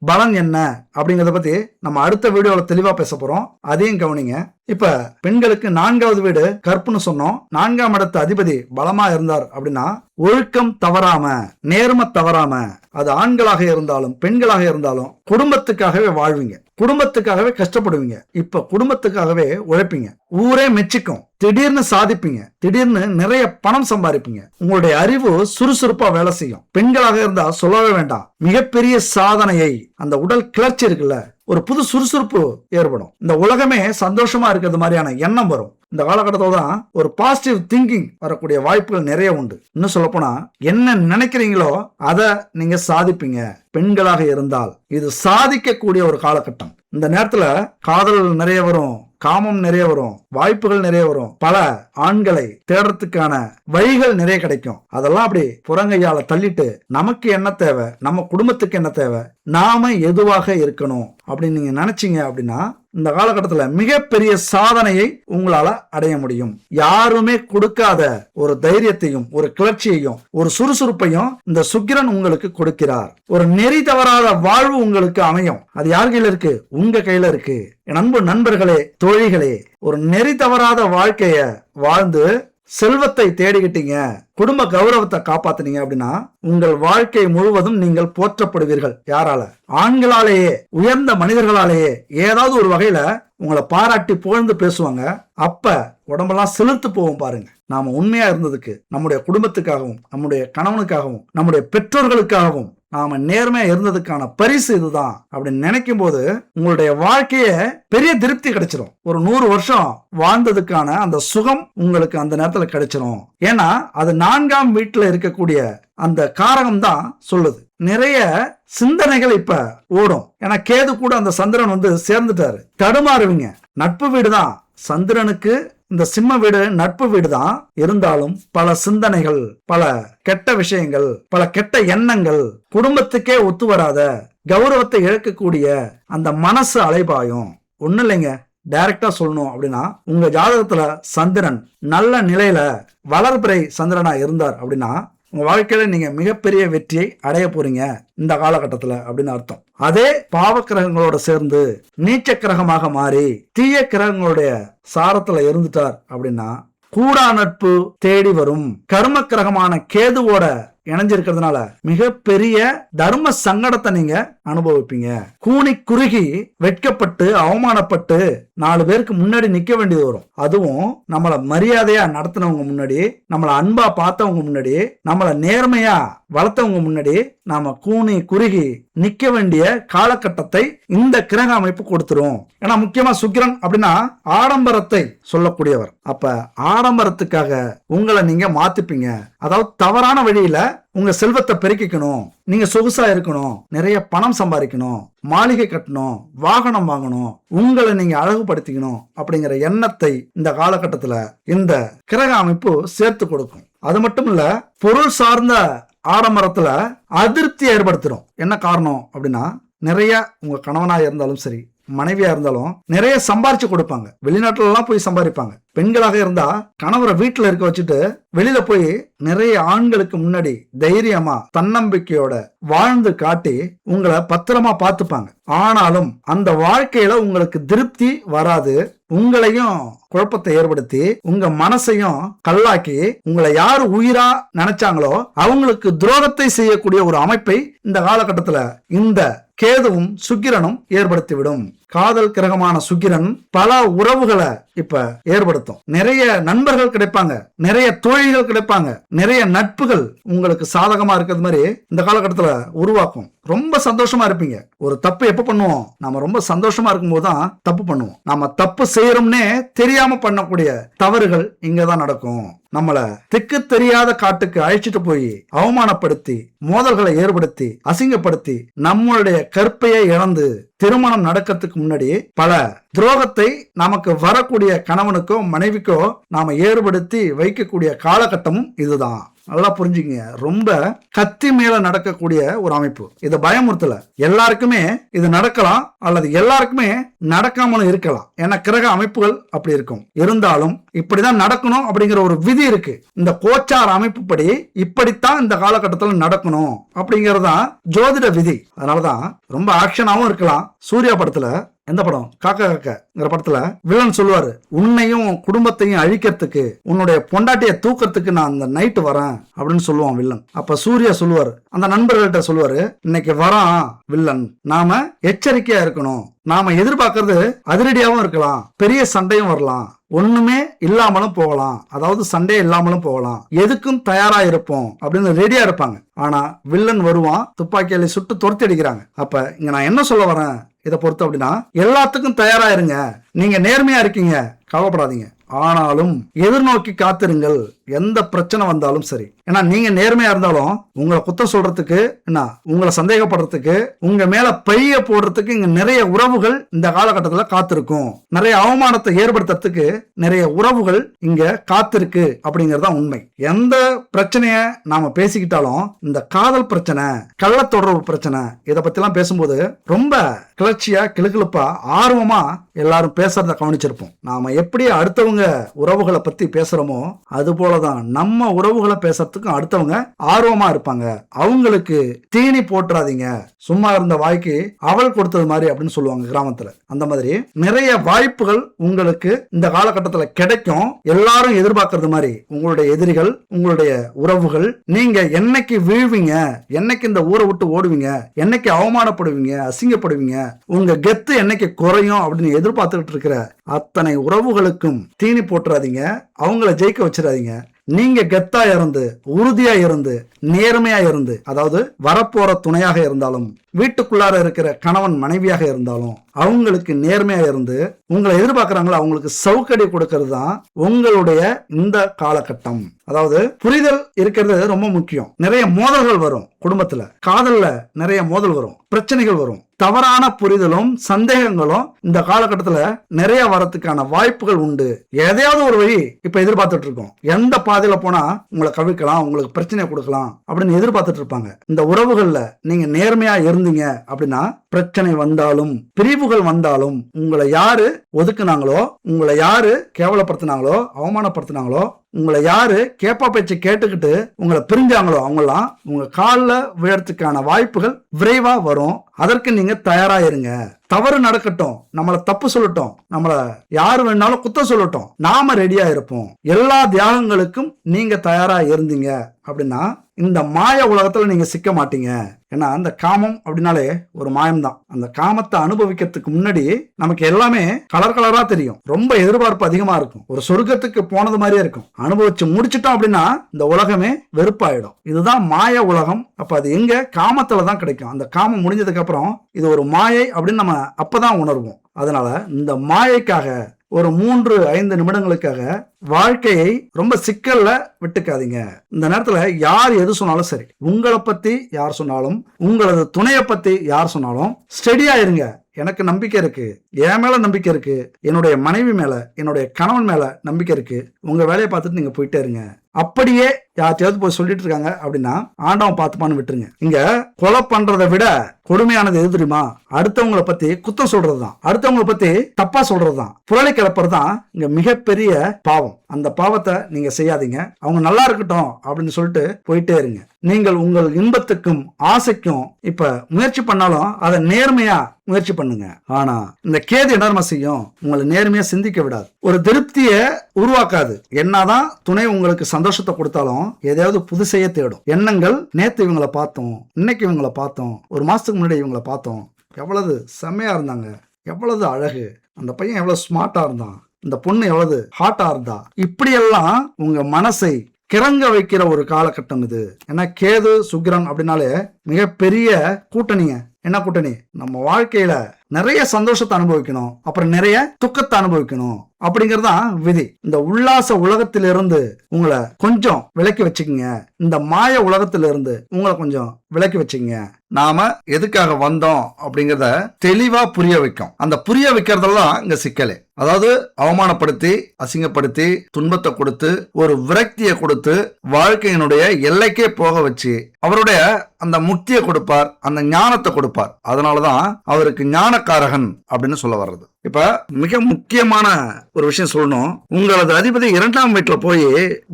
பலன் என்ன அப்படிங்கறத பத்தி நம்ம அடுத்த வீடியோல தெளிவா பேச போறோம். அதையும் கவனிங்க. இப்ப பெண்களுக்கு 4வது வீடு கற்புன்னு சொன்னோம். 4ஆம் இடத்து அதிபதி பலமா இருந்தார் அப்படின்னா ஒழுக்கம் தவறாம, நேர்மை தவறாம, அது ஆண்களாக இருந்தாலும் பெண்களாக இருந்தாலும் குடும்பத்துக்காகவே வாழ்வீங்க, குடும்பத்துக்காகவே கஷ்டப்படுவீங்க. இப்ப குடும்பத்துக்காகவே உழைப்பீங்க. ஊரே மெச்சிக்கும். திடீர்னு சாதிப்பீங்க, திடீர்னு நிறைய பணம் சம்பாதிப்பீங்க. உங்களுடைய அறிவு சுறுசுறுப்பா வேலை செய்யும். பெண்களாக இருந்தா சொல்லவே வேண்டாம், மிகப்பெரிய சாதனையை, அந்த உடல் கிளர்ச்சி இருக்குல்ல, ஒரு புது சுறுசுறுப்பு ஏற்படும். இந்த உலகமே சந்தோஷமா இருக்கிறது மாதிரியான எண்ணம் வரும். இந்த காலகட்டத்தில் தான் ஒரு பாசிட்டிவ் திங்கிங் வரக்கூடிய வாய்ப்புகள் நிறைய உண்டு. இன்னும் சொல்ல போனா என்ன நினைக்கிறீங்களோ அதை நீங்க சாதிப்பீங்க. பெண்களாக இருந்தால் இது சாதிக்கக்கூடிய ஒரு காலகட்டம். இந்த நேரத்துல காதல் நிறைய வரும், காமம் நிறைய வரும், வாய்ப்புகள் நிறைய வரும், பல ஆண்களை தேடுறதுக்கான வழிகள் நிறைய கிடைக்கும். அதெல்லாம் அப்படி புறங்கையால தள்ளிட்டு நமக்கு என்ன தேவை, நம்ம குடும்பத்துக்கு என்ன தேவை, நாம எதுவாக இருக்கணும் அப்படின்னு நீங்க நினைச்சீங்க அப்படின்னா இந்த காலகட்டத்தில் மிகப்பெரிய சாதனையை உங்களால அடைய முடியும். யாருமே கொடுக்காத ஒரு தைரியத்தையும் ஒரு கிளர்ச்சியையும் ஒரு சுறுசுறுப்பையும் இந்த சுக்கிரன் உங்களுக்கு கொடுக்கிறார். ஒரு நெறி தவறாத வாழ்வு உங்களுக்கு அமையும். அது யார் கையில இருக்கு? உங்க கையில இருக்கு. என் அன்பு நண்பர்களே, தோழிகளே, ஒரு நெறி தவறாத வாழ்க்கைய வாழ்ந்து செல்வத்தை தேடிக்கிட்டீங்க, குடும்ப கௌரவத்தை காப்பாத்தினீங்க அப்படின்னா உங்கள் வாழ்க்கை முழுவதும் நீங்கள் போற்றப்படுவீர்கள். யாரால? ஆண்களாலேயே, உயர்ந்த மனிதர்களாலேயே. ஏதாவது ஒரு வகையில உங்களை பாராட்டி புகழ்ந்து பேசுவாங்க. அப்ப உடம்பெல்லாம் செலுத்து போவோம் பாருங்க. நாம உண்மையா இருந்ததுக்கு, நம்முடைய குடும்பத்துக்காகவும், நம்முடைய கணவனுக்காகவும், நம்முடைய பெற்றோர்களுக்காகவும் நாம நேர்மையா இருந்ததுக்கான பரிசு இதுதான் அப்படின்னு நினைக்கும் போது உங்களுடைய வாழ்க்கைய பெரிய திருப்தி கிடைச்சிடும். ஒரு 100 வருஷம் வாழ்ந்ததுக்கான அந்த சுகம் உங்களுக்கு அந்த நேரத்துல கிடைச்சிடும். ஏன்னா அது 4ஆம் வீட்டுல இருக்கக்கூடிய அந்த காரகம் தான் சொல்லுது. நிறைய சிந்தனைகள் இப்ப ஓடும். ஏன்னா கேது கூட அந்த சந்திரன் சேர்ந்துட்டாரு. தடுமாறுவீங்க. நட்பு வீடு தான் சந்திரனுக்கு. இந்த சிம்ம வீடு நட்பு வீடு தான். இருந்தாலும் பல சிந்தனைகள், பல கெட்ட விஷயங்கள், பல கெட்ட எண்ணங்கள், குடும்பத்துக்கே ஒத்து வராத, கௌரவத்தை இழக்கக்கூடிய அந்த மனசு அலைபாயும். ஒண்ணு இல்லைங்க, டைரக்டா சொல்லணும் அப்படின்னா உங்க ஜாதகத்துல சந்திரன் நல்ல நிலையில வளர்பிறை சந்திரனா இருந்தார் அப்படின்னா உங்க வாழ்க்கையில நீங்க மிகப்பெரிய வெற்றியை அடைய போறீங்க இந்த காலகட்டத்துல அப்படின்னு அர்த்தம். அதே பாவ கிரகங்களோட சேர்ந்து நீச்ச கிரகமாக மாறி தீய கிரகங்களுடைய சாரத்துல இருந்துட்டார் அப்படின்னா கூடா நட்பு தேடி வரும். கர்ம கிரகமான கேதுவோட இணைஞ்சிருக்கிறதுனால மிகப்பெரிய தர்ம சங்கடத்தை நீங்க அனுபவிப்பீங்க. கூனி குறுகி வெட்கப்பட்டு அவமானப்பட்டு 4 பேருக்கு முன்னாடி நிக்க வேண்டியது வரும். அதுவும் நம்மள மரியாதையா நடத்தினவங்க முன்னாடி, நம்மள அன்பா பார்த்தவங்க முன்னாடி, நம்மள நேர்மையா வளர்த்தவங்க முன்னாடி நாம கூனி குறுகி நிக்க வேண்டிய காலகட்டத்தை இந்த கிரக அமைப்பு கொடுத்துரும். ஏன்னா முக்கியமா சுக்கிரன் அப்படின்னா ஆடம்பரத்தை சொல்லக்கூடியவர். அப்ப ஆடம்பரத்துக்காக உங்களை நீங்க மாத்திப்பீங்க. அதாவது தவறான வழியில உங்க செல்வத்தை பெருக்கிக்கணும், நீங்க சொகுசா இருக்கணும், நிறைய பணம் சம்பாதிக்கணும், மாளிகை கட்டணும், வாகனம் வாங்கணும், உங்களை நீங்க அழகுபடுத்திக்கணும் அப்படிங்கிற எண்ணத்தை இந்த காலகட்டத்துல இந்த கிரக அமைப்பு சேர்த்து கொடுக்கும். அது மட்டும் இல்ல, பொருள் சார்ந்த ஆடம்பரத்துல அதிருப்தி ஏற்படுத்திடும். என்ன காரணம் அப்படின்னா நிறைய உங்க கணவனா இருந்தாலும் சரி, மனைவியா இருந்தாலும் நிறைய சம்பாரிச்சு கொடுப்பாங்க. வெளிநாட்டுல எல்லாம் போய் சம்பாதிப்பாங்க. பெண்களாக இருந்தா கணவரை வீட்டுல இருக்க வச்சுட்டு வெளியில போய் நிறைய ஆண்களுக்கு முன்னாடி தைரியமா தன்னம்பிக்கையோட வாழ்ந்து காட்டி உங்களை பத்திரமா பார்த்துப்பாங்க. ஆனாலும் அந்த வாழ்க்கையில உங்களுக்கு திருப்தி வராது. உங்களையும் குழப்பத்தை ஏற்படுத்தி உங்க மனசையும் கல்லாக்கி உங்களை யாரு உயிரா நினைச்சாங்களோ அவங்களுக்கு துரோகத்தை செய்யக்கூடிய ஒரு அமைப்பை இந்த காலகட்டத்துல இந்த கேதுவும் சுக்கிரனும் ஏற்படுத்திவிடும். காதல் கிரகமான சுக்கிரன் பல உறவுகளை இப்ப ஏற்படுத்தும். நிறைய நண்பர்கள் கிடைப்பாங்க, நிறைய தோழிகள் கிடைப்பாங்க, நிறைய நட்புகள் உங்களுக்கு சாதகமா இருக்கிறது மாதிரி இந்த காலகட்டத்துல உருவாக்கும். ரொம்ப சந்தோஷமா இருப்பீங்க. ஒரு தப்பு எப்ப பண்ணுவோம்? நாம ரொம்ப சந்தோஷமா இருக்கும் போதுதான் தப்பு பண்ணுவோம். நாம தப்பு செய்யறோம்னே தெரியாம பண்ணக்கூடிய தவறுகள் இங்கதான் நடக்கும். நம்மள திக்கு தெரியாத காட்டுக்கு அழைச்சிட்டு போய் அவமானப்படுத்தி மோதல்களை ஏற்படுத்தி அசிங்கப்படுத்தி நம்மளுடைய கற்பையை இழந்து திருமணம் நடக்கிறதுக்கு முன்னாடி பல துரோகத்தை நமக்கு வரக்கூடிய கணவனுக்கோ மனைவிக்கோ நாம ஏற்படுத்தி வைக்கக்கூடிய காலகட்டமும் இதுதான். நல்லா புரிஞ்சுங்க. ரொம்ப கத்தி மேல நடக்கக்கூடிய ஒரு அமைப்பு. இது பயமுறுத்தல. எல்லாருக்குமே இது நடக்கலாம் அல்லது எல்லாருக்குமே நடக்காமலும் இருக்கலாம். ஏன்னா கிரக அமைப்புகள் அப்படி இருக்கும். இருந்தாலும் இப்படிதான் நடக்கணும் அப்படிங்கிற ஒரு விதி இருக்கு. இந்த கோச்சார அமைப்பு படி இப்படித்தான் இந்த காலகட்டத்தில் நடக்கணும் அப்படிங்கறதுதான் ஜோதிட விதி. அதனாலதான் ரொம்ப ஆக்ஷனாவும் இருக்கலாம். சூர்யா படத்துல, எந்த படம், காக்கா காக்கங்கிற படத்துல வில்லன் சொல்லுவாரு, உன்னையும் குடும்பத்தையும் அழிக்கிறதுக்கு, உன்னுடைய பொண்டாட்டிய தூக்கிறதுக்கு நான் அந்த நைட்டு வரேன் அப்படின்னு சொல்லுவான் வில்லன். அப்ப சூர்யா சொல்லுவாரு, அந்த நண்பர்கள்ட்ட சொல்லுவாரு, இன்னைக்கு வரான் வில்லன், நாம எச்சரிக்கையா இருக்கணும். நாம எதிர்பார்க்கறது அதிரடியாவும் இருக்கலாம், பெரிய சண்டையும் வரலாம், ஒண்ணுமே இல்லாமலும் போகலாம், அதாவது சண்டே இல்லாமலும் போகலாம், எதுக்கும் தயாரா இருப்போம் அப்படின்னு ரெடியா இருப்பாங்க. ஆனா வில்லன் வருவான், துப்பாக்கியால சுட்டு துரத்தி அடிக்கிறாங்க. அப்ப இங்க நான் என்ன சொல்ல வரேன் இதை பொறுத்து அப்படின்னா, எல்லாத்துக்கும் தயாரா இருங்க. நீங்க நேர்மையா இருக்கீங்க, கவலைப்படாதீங்க. ஆனாலும் எதிர்நோக்கி காத்திருங்கள், எந்த பிரச்சனை வந்தாலும் சரி. ஏன்னா நீங்க நேர்மையா இருந்தாலும் உங்களை குத்தம் சொல்றதுக்கு, என்ன உங்களை சந்தேகப்படுறதுக்கு, உங்க மேல பைய போடுறதுக்கு இங்க நிறைய உறவுகள் இந்த காலகட்டத்தில் காத்திருக்கும். நிறைய அவமானத்தை ஏற்படுத்துறதுக்கு நிறைய உறவுகள் இங்க காத்திருக்கு அப்படிங்கறதுதான் உண்மை. எந்த பிரச்சனைய நாம பேசிக்கிட்டாலும் இந்த காதல் பிரச்சனை, கள்ள தொடர்பு பிரச்சனை, இதை பத்தி எல்லாம் பேசும்போது ரொம்ப கிளர்ச்சியா, கிளுகிளுப்பா, ஆர்வமா எல்லாரும் பேசுறத கவனிச்சிருப்போம். நாம எப்படி அடுத்தவங்க உறவுகளை பத்தி பேசுறோமோ அது போலதான் நம்ம உறவுகளை பேசுறதுக்கும் அடுத்தவங்க ஆர்வமா இருப்பாங்க. அவங்களுக்கு தீனி போட்டுறாதீங்க, சும்மா இருந்த வாய்க்கு அவள் கொடுத்தது மாதிரி அப்படின்னு சொல்லுவாங்க கிராமத்துல. அந்த மாதிரி நிறைய வாய்ப்புகள் உங்களுக்கு இந்த காலகட்டத்தில் கிடைக்கும். எல்லாரும் எதிர்பார்க்கறது மாதிரி உங்களுடைய எதிரிகள், உங்களுடைய உறவுகள், நீங்க என்னைக்கு வீழ்வீங்க, என்னைக்கு இந்த ஊரை விட்டு ஓடுவீங்க, என்னைக்கு அவமானப்படுவீங்க, அசிங்கப்படுவீங்க, உங்க கெத்து என்னைக்கு குறையும் அப்படின்னு எதிர்பார்த்துக்கிட்டு இருக்கிற அத்தனை உறவுகளுக்கும் தீனி போட்டுறாதீங்க, அவங்கள ஜெயிக்க வச்சிடாதீங்க. நீங்க கெத்தா இருந்து, உறுதியா இருந்து, நேர்மையா இருந்து, அதாவது வரப்போற துணையாக இருந்தாலும், வீட்டுக்குள்ளார இருக்கிற கணவன் மனைவியாக இருந்தாலும், அவங்களுக்கு நேர்மையா இருந்து உங்களை எதிர்பார்க்கறாங்களோ அவங்களுக்கு சவுக்கடி கொடுக்கறது தான் உங்களுடைய இந்த காலகட்டம். அதாவது புரிதல் இருக்கிறது ரொம்ப முக்கியம். நிறைய மோதல்கள் வரும் குடும்பத்துல, காதல்ல நிறைய மோதல் வரும், பிரச்சனைகள் வரும். தவறான புரிதலும் சந்தேகங்களும் இந்த காலகட்டத்துல நிறைய வரத்துக்கான வாய்ப்புகள் உண்டு. எதையாவது ஒரு வழி இப்ப எதிர்பார்த்துட்டு இருக்கோம். எந்த பாதையில போனா உங்களை கவிக்கலாம், உங்களுக்கு பிரச்சனை கொடுக்கலாம் அப்படின்னு எதிர்பார்த்துட்டு இருப்பாங்க. இந்த உறவுகள்ல நீங்க நேர்மையா இருந்தீங்க அப்படின்னா பிரச்சனை வந்தாலும், பிரிவுகள் வந்தாலும், உங்களை யாரு ஒதுக்குனாங்களோ, உங்களை யாரு கேவலப்படுத்தினாங்களோ, அவமானப்படுத்தினாங்களோ, உங்களை யாரு கேப்பா பேச்சு கேட்டுக்கிட்டு உங்களை பிரிஞ்சாங்களோ அவங்கெல்லாம் உங்க காலில் விழறதுக்கான வாய்ப்புகள் விரைவா வரும். அதற்கு நீங்க தயாரா இருங்க. தவறு நடக்கட்டும், நம்மள தப்பு சொல்லட்டும், நம்மள யாரு வேணாலும் குத்தம் சொல்லட்டும், நாம ரெடியா இருப்போம். எல்லா தியாகங்களுக்கும் நீங்க தயாரா இருந்தீங்க அப்படின்னா இந்த மாய உலகத்துல நீங்க சிக்க மாட்டீங்க. ஏன்னா அந்த காமம் அப்படின்னாலே ஒரு மாயம்தான். அந்த காமத்தை அனுபவிக்கிறதுக்கு முன்னாடி நமக்கு எல்லாமே கலர் கலரா தெரியும், ரொம்ப எதிர்பார்ப்பு அதிகமா இருக்கும், ஒரு சொர்க்கத்துக்கு போனது மாதிரியே இருக்கும். அனுபவிச்சு முடிச்சிட்டோம் அப்படின்னா இந்த உலகமே வெறுப்பாயிடும். இதுதான் மாய உலகம். அப்ப அது எங்க? காமத்துல தான் கிடைக்கும். அந்த காமம் முடிஞ்சதுக்கு அப்புறம் இது ஒரு மாயை அப்படின்னு நம்ம அப்பதான் உணர்வோம். அதனால இந்த மாயைக்காக ஒரு 3-5 நிமிடங்களுக்காக வாழ்க்கையை ரொம்ப சிக்கல்ல விட்டுக்காதீங்க. இந்த நேரத்துல யார் எது சொன்னாலும் சரி, உங்களை பத்தி யார் சொன்னாலும், உங்களது துணையை பத்தி யார் சொன்னாலும் ஸ்டெடியா இருங்க. எனக்கு நம்பிக்கை இருக்கு, என் மேல நம்பிக்கை இருக்கு, என்னுடைய மனைவி மேல, என்னுடைய கணவன் மேல நம்பிக்கை இருக்கு, உங்க வேலையை பார்த்துட்டு நீங்க போயிட்டே இருங்க. அப்படியே யார்ட்டையாவது போய் சொல்லிட்டு இருக்காங்க அப்படின்னா ஆண்டவன் பார்த்துப்பான்னு விட்டுருங்க. இங்க கொலை பண்றதை விட கொடுமையானது எது தெரியுமா? அடுத்தவங்களை பத்தி குத்தம் சொல்றதுதான், அடுத்தவங்களை பத்தி தப்பா சொல்றதுதான், புரளி கிளப்புறதுதான் இங்க மிகப்பெரிய பாவம். அந்த பாவத்தை நீங்க செய்யாதீங்க. அவங்க நல்லா இருக்கட்டும் அப்படின்னு சொல்லிட்டு போயிட்டே இருங்க. நீங்கள் உங்கள் இன்பத்துக்கும் ஆசைக்கும் இப்ப முயற்சி பண்ணாலும் அதை நேர்மையா முயற்சி பண்ணுங்க. ஆனா இந்த கேது என்ன செய்யும்? உங்களை நேர்மையா சிந்திக்க விடாது, ஒரு திருப்தியை உருவாக்காது. என்னதான் துணை உங்களுக்கு சந்தோஷத்தை கொடுத்தாலும் எதையாவது புதுசையே தேடும். எண்ணங்கள் நேத்து இவங்களை பார்த்தோம், இன்னைக்கு இவங்களை பார்த்தோம், ஒரு மாசத்துக்கு முன்னாடி இவங்களை பார்த்தோம், எவ்வளவு செம்மையா இருந்தாங்க, எவ்வளவு அழகு, அந்த பையன் எவ்வளவு ஸ்மார்ட்டா இருந்தான், இந்த பொண்ணு எவ்வளவு ஹாட்டா இருந்தா, இப்படியெல்லாம் உங்க மனசை கிறங்க வைக்கிற ஒரு காலகட்டம் இது. ஏன்னா கேது சுக்கிரன் அப்படின்னாலே மிகப்பெரிய கூட்டணிங்க. என்ன கூட்டணி? நம்ம வாழ்க்கையில நிறைய சந்தோஷத்தை அனுபவிக்கணும், அப்புறம் நிறைய துக்கத்தை அனுபவிக்கணும் அப்படிங்கறதுதான் விதி. இந்த உல்லாச உலகத்திலிருந்து உங்களை கொஞ்சம் விலக்கி வச்சுக்கோங்க. இந்த மாய உலகத்திலிருந்து உங்களை கொஞ்சம் விலக்கி வச்சுக்கோங்க. நாம எதுக்காக வந்தோம் அப்படிங்கறத தெளிவா புரிய வைக்கும். அந்த புரிய வைக்கிறதெல்லாம் இங்க சிக்கலே. அதாவது அவமானப்படுத்தி, அசிங்கப்படுத்தி, துன்பத்தை கொடுத்து, ஒரு விரக்தியை கொடுத்து, வாழ்க்கையினுடைய எல்லைக்கே போக வச்சு அவருடைய அந்த முக்தியை கொடுப்பார், அந்த ஞானத்தை கொடுப்பார். அதனாலதான் அவருக்கு ஞானக்காரகன் அப்படின்னு சொல்ல வர்றது. இப்ப மிக முக்கியமான ஒரு விஷயம் சொல்லணும். உங்களது அதிபதி 2ஆம் வீட்டுல போய்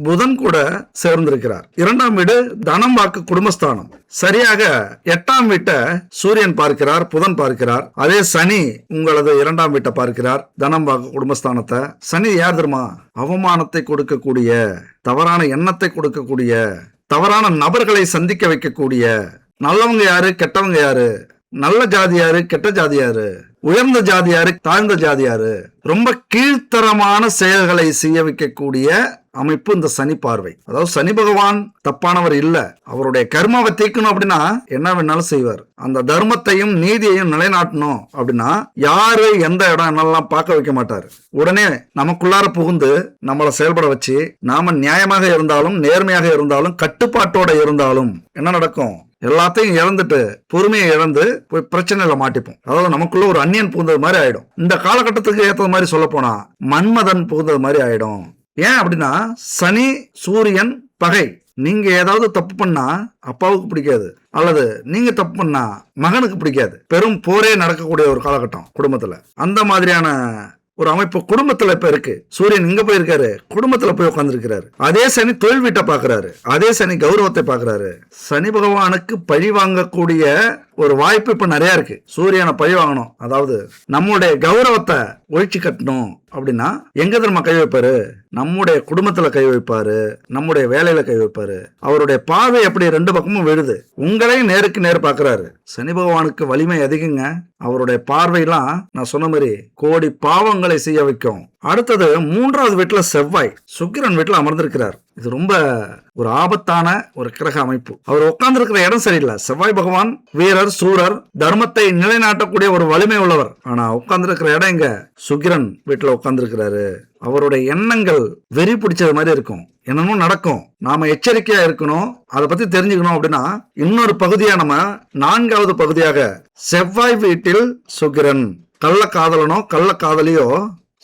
புதன் கூட சேர்ந்திருக்கிறார். 2ஆம் வீடு தனம் வாக்கு குடும்பஸ்தானம். சரியாக 8ஆம் வீட்டை சூரியன் பார்க்கிறார், புதன் பார்க்கிறார். அதே சனி உங்களது 2ஆம் வீட்டை பார்க்கிறார், தனம் வாக்கு குடும்பஸ்தானத்தை. சனி யார் தெரியுமா? அவமானத்தை கொடுக்கக்கூடிய, தவறான எண்ணத்தை கொடுக்கக்கூடிய, தவறான நபர்களை சந்திக்க வைக்கக்கூடிய, நல்லவங்க யாரு, கெட்டவங்க யாரு, நல்ல ஜாதி யாரு, கெட்ட ஜாதி யாரு, உயர்ந்த ஜாதி யாரு, தாழ்ந்த ஜாதி யாரு, ரொம்ப கீழ்த்தரமான செயல்களை செய்ய வைக்கக்கூடிய அமைப்பு இந்த சனி பார்வை. அதாவது சனி பகவான் தப்பானவர் இல்ல, அவருடைய கர்மாவை தீர்க்கணும் அப்படின்னா என்ன வேணாலும் செய்வார். அந்த தர்மத்தையும் நீதியையும் நிலைநாட்டணும் அப்படின்னா யாரு எந்த இடம் என்னெல்லாம் பார்க்க வைக்க மாட்டாரு. உடனே நமக்குள்ளார புகுந்து நம்மளை செயல்பட வச்சு நாம நியாயமாக இருந்தாலும் நேர்மையாக இருந்தாலும் கட்டுப்பாட்டோட இருந்தாலும் என்ன நடக்கும்? எல்லாத்தையும் இழந்துட்டு பொறுமையை இழந்து போய் பிரச்சனையில மாட்டிப்போம். அதாவது நமக்குள்ள ஒரு அந்நியன் புகுந்தது மாதிரி ஆயிடும். இந்த காலகட்டத்துக்கு ஏற்றது மாதிரி சொல்ல போனா மன்மதன் புகுந்தது மாதிரி ஆயிடும். ஏன் அப்படின்னா சனி சூரியன் பகை. நீங்க ஏதாவது தப்பு பண்ணா அப்பாவுக்கு பிடிக்காது, அல்லது நீங்க தப்பு பண்ணா மகனுக்கு பிடிக்காது. பெரும் போரே நடக்கக்கூடிய ஒரு காலகட்டம் குடும்பத்துல. அந்த மாதிரியான ஒரு அமைப்பு குடும்பத்துல இப்ப இருக்கு. சூரியன் இங்க போயிருக்காரு, குடும்பத்துல போய் உட்கார்ந்து இருக்கிறாரு. அதே சனி தொழில் வீட்டை பாக்குறாரு, அதே சனி கௌரவத்தை பாக்குறாரு. சனி பகவானுக்கு பழி வாங்கக்கூடிய ஒரு வாய்ப்பு இப்ப நிறைய இருக்கு. சூரியனை பழி வாங்கணும், அதாவது நம்முடைய கௌரவத்தை ஒழிச்சு கட்டணும் அப்படின்னா எங்க தெரியுமா கை வைப்பாரு? நம்முடைய குடும்பத்துல கை வைப்பாரு, நம்முடைய வேலையில கை வைப்பாரு. அவருடைய பார்வை எப்படி ரெண்டு பக்கமும் விழுது. உங்களையும் நேருக்கு நேர் பாக்குறாரு. சனி பகவானுக்கு வலிமை அதிகங்க. அவருடைய பார்வையெல்லாம் நான் சொன்ன மாதிரி கோடி பாவங்களை செய்ய வைக்கும். அடுத்தது 3வது வீட்டுல செவ்வாய் சுக்கிரன் வீட்டுல அமர்ந்திருக்கிறார். இது ரொம்ப ஒரு ஆபத்தான ஒரு கிரக அமைப்பு. அவர் உட்கார்ந்து இருக்கிற இடம் சரியில்லை. செவ்வாய் பகவான் வீரர் சூரர், தர்மத்தை நிலைநாட்டக்கூடிய ஒரு வலிமை உள்ளவர். ஆனா உட்கார்ந்து இருக்கிற இடம் எங்க? சுக்கிரன் வீட்டுல உட்கார்ந்து இருக்கிறாரு. அவருடைய எண்ணங்கள் வெறி பிடிச்சது மாதிரி இருக்கும். என்னமோ நடக்கும், நாம எச்சரிக்கையா இருக்கணும். அதை பத்தி தெரிஞ்சுக்கணும் அப்படின்னா இன்னொரு பகுதியா நம்ம 4வது பகுதியாக செவ்வாய் வீட்டில் சுக்கிரன் கள்ள காதலனோ கள்ள காதலியோ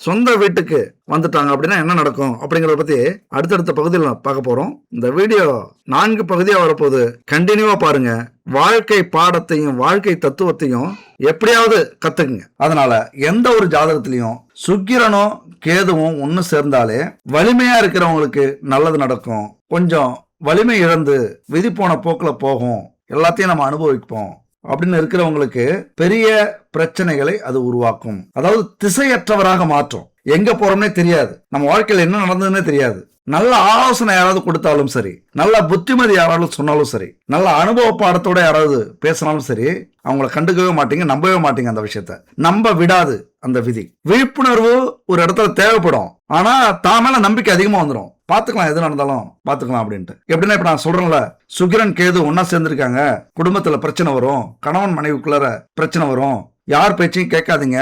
சொந்த வீட்டுக்கு வந்துட்டாங்க அப்படின்னா என்ன நடக்கும் அப்படிங்கறத பத்தி அடுத்தடுத்த பகுதியில் பார்க்க போறோம். இந்த வீடியோ 4 பகுதியா வரப்போகுது. கண்டினியூவா பாருங்க. வாழ்க்கை பாடத்தையும் வாழ்க்கை தத்துவத்தையும் எப்படியாவது கத்துக்குங்க. அதனால எந்த ஒரு ஜாதகத்திலையும் சுக்கிரனும் கேதுவும் ஒன்னு சேர்ந்தாலே வலிமையா இருக்கிறவங்களுக்கு நல்லது நடக்கும். கொஞ்சம் வலிமை இழந்து விதி போன போக்குல போகும், எல்லாத்தையும் நம்ம அனுபவிப்போம் அப்படின்னு இருக்கிறவங்களுக்கு பெரிய பிரச்சனைகளை அது உருவாக்கும். அதாவது திசையற்றவராக மாற்றும். எங்க போறோம்னே தெரியாது, நம்ம வாழ்க்கையில் என்ன நடந்ததுன்னே தெரியாது. நல்ல ஆலோசனை யாராவது கொடுத்தாலும் சரி, நல்ல புத்திமதி யாராவது சொன்னாலும் சரி, நல்ல அனுபவ பாடத்தோட யாராவது பேசினாலும் சரி, அவங்கள கண்டுக்கவே மாட்டீங்க, நம்பவே மாட்டீங்க. அந்த விஷயத்த நம்ப விடாது அந்த விதி. விழிப்புணர்வு ஒரு இடத்துல தேவைப்படும், ஆனா தான் மேல நம்பிக்கை அதிகமா வந்துடும். பாத்துக்கலாம், எது நடந்தாலும் பாத்துக்கலாம் அப்படின்ட்டு. எப்படின்னா இப்ப நான் சொல்றேன்ல, சுக்கிரன் கேது ஒன்னா சேர்ந்திருக்காங்க, குடும்பத்துல பிரச்சனை வரும், கணவன் மனைவிக்குள்ளார பிரச்சனை வரும், யார் பேச்சையும் கேட்காதீங்க,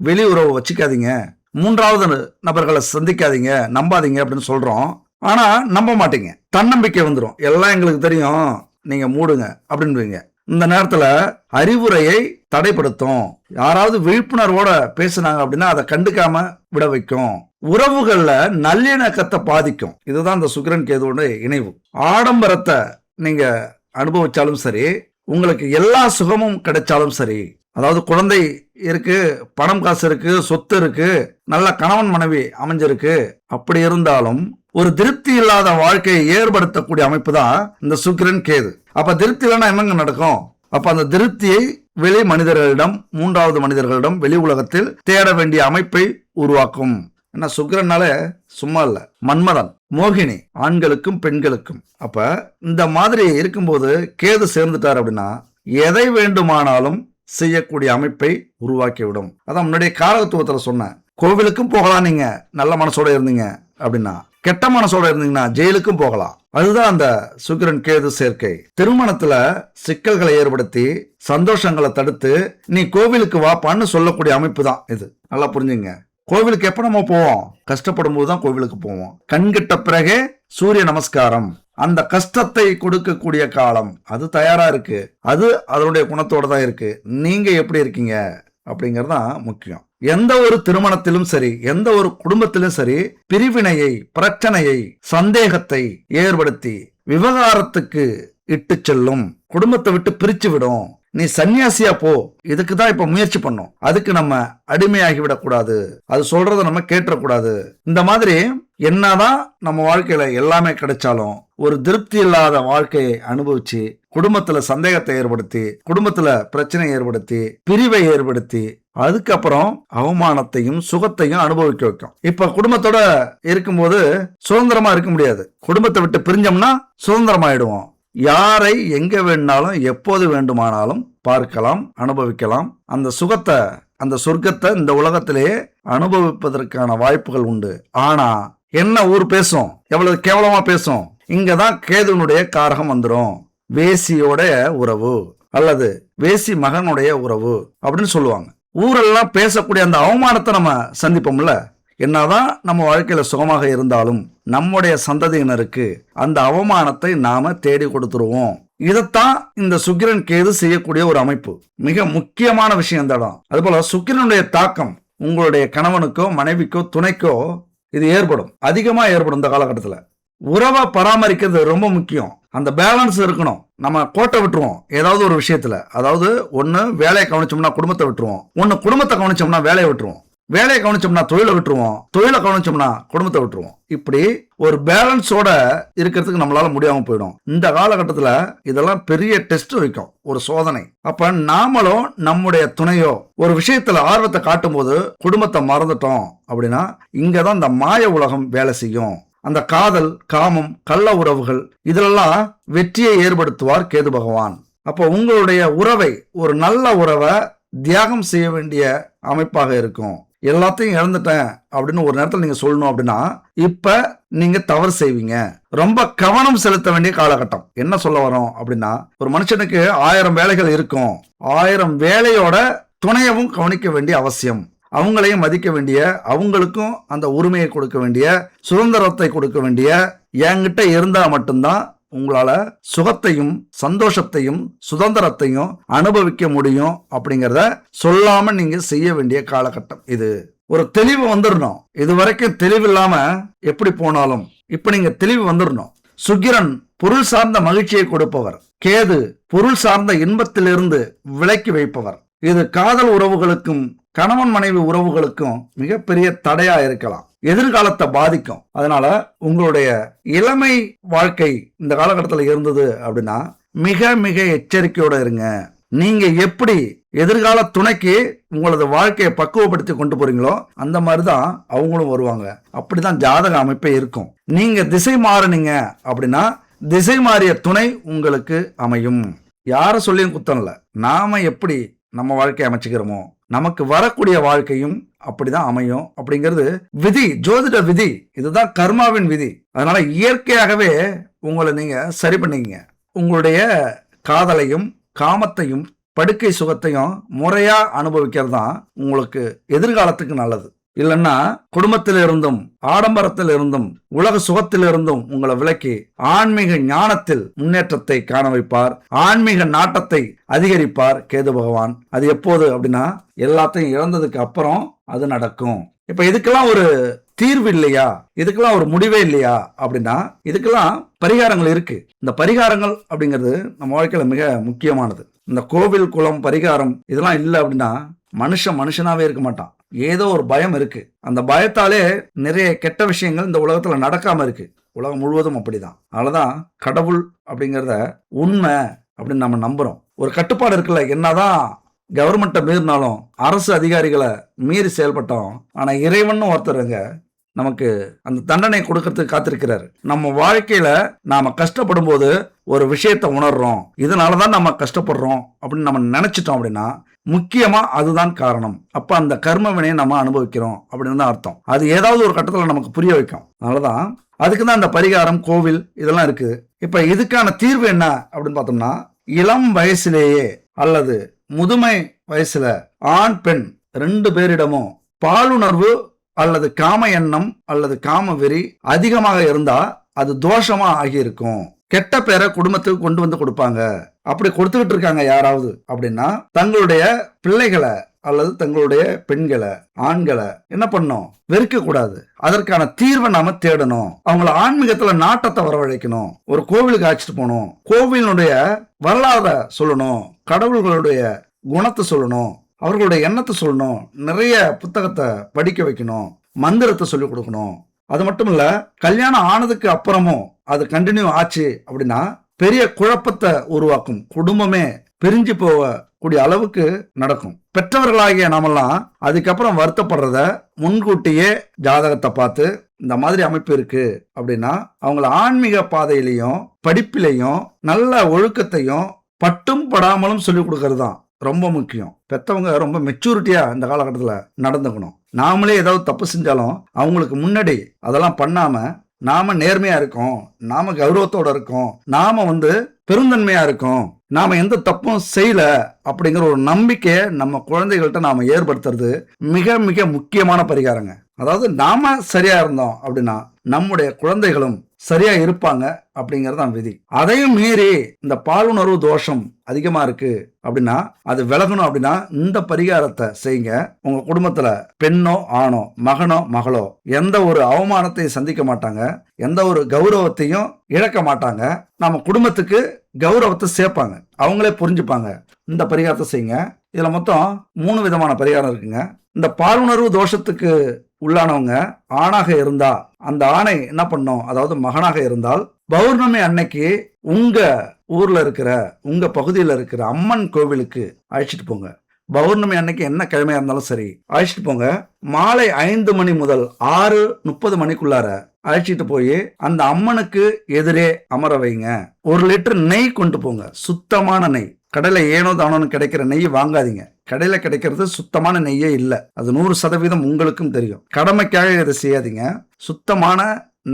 வெளி உறவு வச்சுக்காதீங்க, 3வது நபர்களை சந்திக்காதீங்க, நம்பாதீங்க அப்படின்னு சொல்றோம். ஆனா நம்ப மாட்டீங்க, தன்னம்பிக்கை வந்துடும். எல்லாம் எங்களுக்கு தெரியும், நீங்க மூடுங்க அப்படின்னு. இந்த நேரத்துல அறிவுரையை தடைப்படுத்தும். யாராவது விழிப்புணர்வோட பேசினாங்க அப்படின்னா அதை கண்டுக்காம விட வைக்கும். உறவுகள்ல நல்லிணக்கத்தை பாதிக்கும். இதுதான் இந்த சுக்கிரன் கேதுவோட இணைவு. ஆடம்பரத்தை நீங்க அனுபவிச்சாலும் சரி, உங்களுக்கு எல்லா சுகமும் கிடைச்சாலும் சரி, அதாவது குழந்தை இருக்கு, பணம் காசு இருக்கு, சொத்து இருக்கு, நல்ல கணவன் மனைவி அமைஞ்சிருக்கு, அப்படி இருந்தாலும் ஒரு திருப்தி இல்லாத வாழ்க்கையை ஏற்படுத்தக்கூடிய அமைப்பு தான் இந்த சுக்கிரன் கேது. அப்ப திருப்தி இல்லைன்னா என்னங்க நடக்கும்? அப்ப அந்த திருப்தியை வெளி மனிதர்களிடம், 3வது மனிதர்களிடம், வெளி உலகத்தில் தேட வேண்டிய அமைப்பை உருவாக்கும். ஏன்னா சுக்கிரனால சும்மா இல்ல, மன்மதன், மோகினி, ஆண்களுக்கும் பெண்களுக்கும். அப்ப இந்த மாதிரி இருக்கும்போது கேது சேர்ந்துட்டார் அப்படின்னா எதை வேண்டுமானாலும் செய்யக்கூடிய அமைப்பை உருவாக்கிவிடும். அதான் முன்னாடியே காரகத்துவத்துல சொன்னேன். கோவிலுக்கும் போகலாம் நீங்க நல்ல மனசோட இருந்தீங்க அப்படின்னா, கெட்ட மனசோட இருந்தீங்கன்னா ஜெயிலுக்கும் போகலாம். அதுதான் அந்த சுக்கிரன் கேது சேர்க்கை. திருமணத்துல சிக்கல்களை ஏற்படுத்தி சந்தோஷங்களை தடுத்து நீ கோவிலுக்கு வாப்பான்னு சொல்லக்கூடிய அமைப்பு தான் இது. நல்லா புரிஞ்சுங்க. கோவிலுக்கு எப்ப நம்ம போவோம்? கஷ்டப்படும் போதுதான் கோவிலுக்கு போவோம். கண்கிட்ட பிறகே சூரிய நமஸ்காரம். அந்த கஷ்டத்தை கொடுக்கக்கூடிய காலம் அது தயாரா இருக்கு. அது அதனுடைய குணத்தோட தான் இருக்கு. நீங்க எப்படி இருக்கீங்க அப்படிங்கிறது தான் முக்கியம். எந்த ஒரு திருமணத்திலும் சரி, எந்த ஒரு குடும்பத்திலும் சரி, பிரிவினையை, பிரச்சனையை, சந்தேகத்தை ஏற்படுத்தி விவகாரத்துக்கு இட்டு செல்லும், குடும்பத்தை விட்டு பிரிச்சு விடும். நீ சன்னியாசியா போ, இதுக்கு தான் இப்ப முயற்சி பண்ணோம். அதுக்கு நம்ம அடிமையாகி விடக்கூடாது, அது சொல்றத நம்ம கேட்டக்கூடாது. இந்த மாதிரி என்னதான் நம்ம வாழ்க்கையில எல்லாமே கிடைச்சாலும் ஒரு திருப்தி இல்லாத வாழ்க்கையை அனுபவிச்சு குடும்பத்துல சந்தேகத்தை ஏற்படுத்தி, குடும்பத்துல பிரச்சனை ஏற்படுத்தி, பிரிவை ஏற்படுத்தி, அதுக்கப்புறம் அவமானத்தையும் சுகத்தையும் அனுபவிக்க வைக்கும். இப்ப குடும்பத்தோட இருக்கும்போது சுதந்திரமா இருக்க முடியாது. குடும்பத்தை விட்டு பிரிஞ்சோம்னா சுதந்திரமாயிடுவோம். யாரை எங்க வேணும்னாலும் எப்போது வேண்டுமானாலும் பார்க்கலாம், அனுபவிக்கலாம். அந்த சுகத்தை, அந்த சொர்க்கத்தை இந்த உலகத்திலேயே அனுபவிப்பதற்கான வாய்ப்புகள் உண்டு. ஆனா என்ன ஊர் பேசும், எவ்வளவு கேவலமா பேசும். இங்கதான் கேதுனுடைய காரகம் வந்துடும். வேசியோட உறவு அல்லது வேசி மகனுடைய உறவு அப்படின்னு சொல்லுவாங்க. ஊரெல்லாம் பேசக்கூடிய அந்த அவமானத்தை நம்ம சந்திப்போம்ல. என்னதான் நம்ம வாழ்க்கையில சுகமாக இருந்தாலும் நம்முடைய சந்ததியினருக்கு அந்த அவமானத்தை நாம தேடி கொடுத்துருவோம். இதைத்தான் இந்த சுக்கிரன் கேது செய்யக்கூடிய ஒரு அமைப்பு. மிக முக்கியமான விஷயம் இந்த இடம். அதுபோல சுக்கிரனுடைய தாக்கம் உங்களுடைய கணவனுக்கோ மனைவிக்கோ துணைக்கோ இது ஏற்படும், அதிகமா ஏற்படும். இந்த காலகட்டத்தில் உறவை பராமரிக்கிறது ரொம்ப முக்கியம். அந்த பேலன்ஸ் இருக்கணும். நம்ம கோட்டை விட்டுருவோம் ஏதாவது ஒரு விஷயத்துல. அதாவது ஒன்னு வேலையை கவனிச்சோம்னா குடும்பத்தை விட்டுருவோம், ஒன்னு குடும்பத்தை கவனிச்சோம்னா வேலையை விட்டுருவோம், வேலையை கவனிச்சோம்னா தொழிலை விட்டுருவோம், தொழிலை கவனிச்சோம்னா குடும்பத்தை விட்டுருவோம். இப்படி ஒரு பேலன்ஸோட இருக்கிறதுக்கு நம்மளால முடியாம போயிடும். இந்த காலகட்டத்துல இதெல்லாம் பெரிய டெஸ்ட் வைக்கும், ஒரு சோதனை. அப்ப நாமளும் நம்முடைய துணையோ ஒரு விஷயத்துல ஆர்வத்தை காட்டும் போது குடும்பத்தை மறந்துட்டோம் அப்படின்னா இங்கதான் இந்த மாய உலகம் வேலை செய்யும். அந்த காதல், காமம், கள்ள உறவுகள் இதிலெல்லாம் வெற்றியை ஏற்படுத்துவார் கேது பகவான். அப்போ உங்களுடைய உறவை, ஒரு நல்ல உறவை தியாகம் செய்ய வேண்டிய அமைப்பாக இருக்கும். எல்லாத்தையும் இழந்துட்டேன் அப்படின்னு ஒரு நேரத்தில் நீங்க சொல்லணும் அப்படின்னா இப்ப நீங்க தவறு செய்வீங்க. ரொம்ப கவனம் செலுத்த வேண்டிய காலகட்டம். என்ன சொல்ல வரோம் அப்படின்னா, ஒரு மனுஷனுக்கு 1000 வேலைகள் இருக்கும். 1000 வேலையோட துணையவும் கவனிக்க வேண்டிய அவசியம். அவங்களையும் மதிக்க வேண்டிய, அவங்களுக்கும் அந்த உரிமையை கொடுக்க வேண்டிய, சுதந்திரத்தை கொடுக்க வேண்டிய என்கிட்ட இருந்தா மட்டும்தான் உங்களால சுகத்தையும் சந்தோஷத்தையும் சுதந்திரத்தையும் அனுபவிக்க முடியும் அப்படிங்கிறத சொல்லாம நீங்க செய்ய வேண்டிய காலகட்டம் இது. ஒரு தெளிவு வந்துடணும். இது வரைக்கும் தெளிவு இல்லாம எப்படி போனாலும் இப்ப நீங்க தெளிவு வந்துடணும். சுக்கிரன் பொருள் சார்ந்த மகிழ்ச்சியை கொடுப்பவர், கேது பொருள் சார்ந்த இன்பத்திலிருந்து விலக்கி வைப்பவர். இது காதல் உறவுகளுக்கும் கணவன் மனைவி உறவுகளுக்கும் மிகப்பெரிய தடையா இருக்கலாம், எதிர்காலத்தை பாதிக்கும். அதனால உங்களுடைய இளமை வாழ்க்கை இந்த காலகட்டத்தில் இருந்தது அப்படின்னா மிக மிக எச்சரிக்கையோட இருங்க. நீங்க எப்படி எதிர்கால துணைக்கு உங்களது வாழ்க்கையை பக்குவப்படுத்தி கொண்டு போறீங்களோ அந்த மாதிரிதான் அவங்களும் வருவாங்க. அப்படிதான் ஜாதக அமைப்பே இருக்கும். நீங்க திசை மாறினீங்க அப்படின்னா திசை மாறிய துணை உங்களுக்கு அமையும். யார சொல்லியும் குத்தம் இல்ல. நாம எப்படி நம்ம வாழ்க்கையை அமைச்சுக்கிறோமோ நமக்கு வரக்கூடிய வாழ்க்கையும் அப்படிதான் அமையும். அப்படிங்கிறது விதி, ஜோதிட விதி. இதுதான் கர்மாவின் விதி. அதனால இயற்கையாகவே உங்களை நீங்க சரி பண்ணிக்கங்க. உங்களுடைய காதலையும் காமத்தையும் படுக்கை சுகத்தையும் முறையா அனுபவிக்கிறது தான் உங்களுக்கு எதிர்காலத்துக்கு நல்லது. இல்லைன்னா குடும்பத்தில் இருந்தும் ஆடம்பரத்தில் இருந்தும் உலக சுகத்தில் இருந்தும் உங்களை விலக்கி ஆன்மீக ஞானத்தில் முன்னேற்றத்தை காண வைப்பார், ஆன்மீக நாட்டத்தை அதிகரிப்பார் கேது பகவான். அது எப்போது அப்படின்னா எல்லாத்தையும் இழந்ததுக்கு அப்புறம் அது நடக்கும். இப்ப இதுக்கெல்லாம் ஒரு தீர்வு இல்லையா, இதுக்கெல்லாம் ஒரு முடிவே இல்லையா அப்படின்னா இதுக்கெல்லாம் பரிகாரங்கள் இருக்கு. இந்த பரிகாரங்கள் அப்படிங்கிறது நம்ம வாழ்க்கையில மிக முக்கியமானது. இந்த கோவில் குளம் பரிகாரம் இதெல்லாம் இல்லை அப்படின்னா மனுஷனாவே இருக்க மாட்டான். ஏதோ ஒரு பயம் இருக்கு. அந்த பயத்தாலே நிறைய கெட்ட விஷயங்கள் இந்த உலகத்துல நடக்காம இருக்கு. உலகம் முழுவதும் அப்படிதான். அதனாலதான் கடவுள் அப்படிங்கிறத உண்மை அப்படின்னு நம்ம நம்புறோம். ஒரு கட்டுப்பாடு இருக்குல்ல. என்னதான் கவர்மெண்ட்டை மீறினாலும் அரசு அதிகாரிகளை மீறி செயல்பட்டோம். ஆனா இறைவன் ஒருத்தருங்க நமக்கு அந்த தண்டனை கொடுக்கறதுக்கு காத்திருக்கிறாரு. நம்ம வாழ்க்கையில நாம கஷ்டப்படும் போது ஒரு விஷயத்தை உணர்றோம், இதனாலதான் நம்ம கஷ்டப்படுறோம் அப்படின்னு நம்ம நினைச்சிட்டோம் அப்படின்னா முக்கியமா அதுதான் காரணம். அப்ப அந்த கர்ம வினையை நம்ம அனுபவிக்கிறோம் அப்படின்னு தான் அர்த்தம். அது ஏதாவது ஒரு கட்டத்துல நமக்கு புரிய வைக்கும். அதனாலதான் அதுக்குதான் அந்த பரிகாரம், கோவில் இதெல்லாம் இருக்குது. இப்ப இதுக்கான தீர்வு என்ன அப்படின்னு பார்த்தோம்னா, இளம் வயசுலேயே அல்லது முதுமை வயசுல ஆண் பெண் 2 பேரிடமும் பாலுணர்வு அல்லது காம எண்ணம் அல்லது காம வெறி அதிகமாக இருந்தா அது தோஷமா ஆகியிருக்கும். கெட்ட பேரை குடும்பத்துக்கு கொண்டு வந்து கொடுப்பாங்க. அப்படி கொடுத்துக்கிட்டு இருக்காங்க யாராவது அப்படின்னா தங்களுடைய பிள்ளைகளை அல்லது தங்களுடைய பெண்களை, ஆண்களை என்ன பண்ணணும், வெறுக்க கூடாது. அதற்கான தீர்வை நாம தேடணும். அவங்கள ஆன்மீகத்துல நாட்டத்தை வரவழைக்கணும். ஒரு கோவிலுக்கு அழைச்சிட்டு போகணும். கோவிலுடைய வரலாறை சொல்லணும், கடவுள்களுடைய குணத்தை சொல்லணும், அவர்களுடைய எண்ணத்தை சொல்லணும், நிறைய புத்தகத்தை படிக்க வைக்கணும், மந்திரத்தை சொல்லி கொடுக்கணும். அது மட்டும் இல்ல, கல்யாணம் ஆனதுக்கு அப்புறமும் அது கண்டினியூ ஆச்சு அப்படின்னா பெரிய குழப்பத்தை உருவாக்கும். குடும்பமே பிரிஞ்சு போக கூடிய அளவுக்கு நடக்கும். பெற்றவர்களாகிய நாமெல்லாம் அதுக்கப்புறம் வருத்தப்படுறத முன்கூட்டியே ஜாதகத்தை பார்த்து இந்த மாதிரி அமைப்பு இருக்கு அப்படின்னா அவங்கள ஆன்மீக பாதையிலையும் படிப்பிலையும் நல்ல ஒழுக்கத்தையும் பட்டும் படாமலும் சொல்லிக் கொடுக்கறது தான். ரொம்ப முக்கியம். பெத்தவங்க ரொம்ப மெச்சூரிட்டியா இந்த காலகட்டத்தில் நடந்துக்கணும். நாமளே ஏதாவது தப்பு செஞ்சாலும் அவங்களுக்கு முன்னாடி அதெல்லாம் பண்ணாம நாம நேர்மையா இருக்கோம், நாம கௌரவத்தோட இருக்கோம், நாம பெருந்தன்மையா இருக்கோம், நாம எந்த தப்பும் செய்யல அப்படிங்கிற ஒரு நம்பிக்கையை நம்ம குழந்தைகள்கிட்ட நாம ஏற்படுத்துறது மிக மிக முக்கியமான பரிகாரங்க. அதாவது நாம சரியா இருந்தோம் அப்படின்னா நம்முடைய குழந்தைகளும் சரியா இருப்பாங்க அப்படிங்கறது தான் விதி. அதையும் மீறி இந்த பாலுணர்வு தோஷம் அதிகமா இருக்கு அப்படின்னா அது விலகணும் அப்படின்னா இந்த பரிகாரத்தை செய்யுங்க. உங்க குடும்பத்துல பெண்ணோ ஆணோ மகனோ மகளோ எந்த ஒரு அவமானத்தையும் சந்திக்க மாட்டாங்க, எந்த ஒரு கௌரவத்தையும் இழக்க மாட்டாங்க, நம்ம குடும்பத்துக்கு கௌரவத்தை சேர்ப்பாங்க, அவங்களே புரிஞ்சுப்பாங்க. இந்த பரிகாரத்தை செய்யுங்க. இதுல மொத்தம் 3 விதமான பரிகாரம் இருக்குங்க. இந்த பாலுணர்வு தோஷத்துக்கு உள்ளானவங்க ஆணாக இருந்தா அந்த ஆணை என்ன பண்ணும், அதாவது மகனாக இருந்தால் பௌர்ணமி அன்னைக்கு உங்க ஊர்ல இருக்கிற உங்க பகுதியில் இருக்கிற அம்மன் கோவிலுக்கு அழைச்சிட்டு போங்க. பௌர்ணமி அன்னைக்கு என்ன கிழமையா இருந்தாலும் சரி அழைச்சிட்டு போங்க. மாலை 5 மணி முதல் 6:30 மணிக்குள்ளார அழைச்சிட்டு போய் அந்த அம்மனுக்கு எதிரே அமர வைங்க. 1 லிட்டர் நெய் கொண்டு போங்க, சுத்தமான நெய். கடையில ஏனோ தானோன்னு கிடைக்கிற நெய் வாங்காதீங்க. கடையில கிடைக்கிறது சுத்தமான நெய்யே இல்லை, அது 100% உங்களுக்கும் தெரியும். கடமைக்காக இதை செய்யாதீங்க. சுத்தமான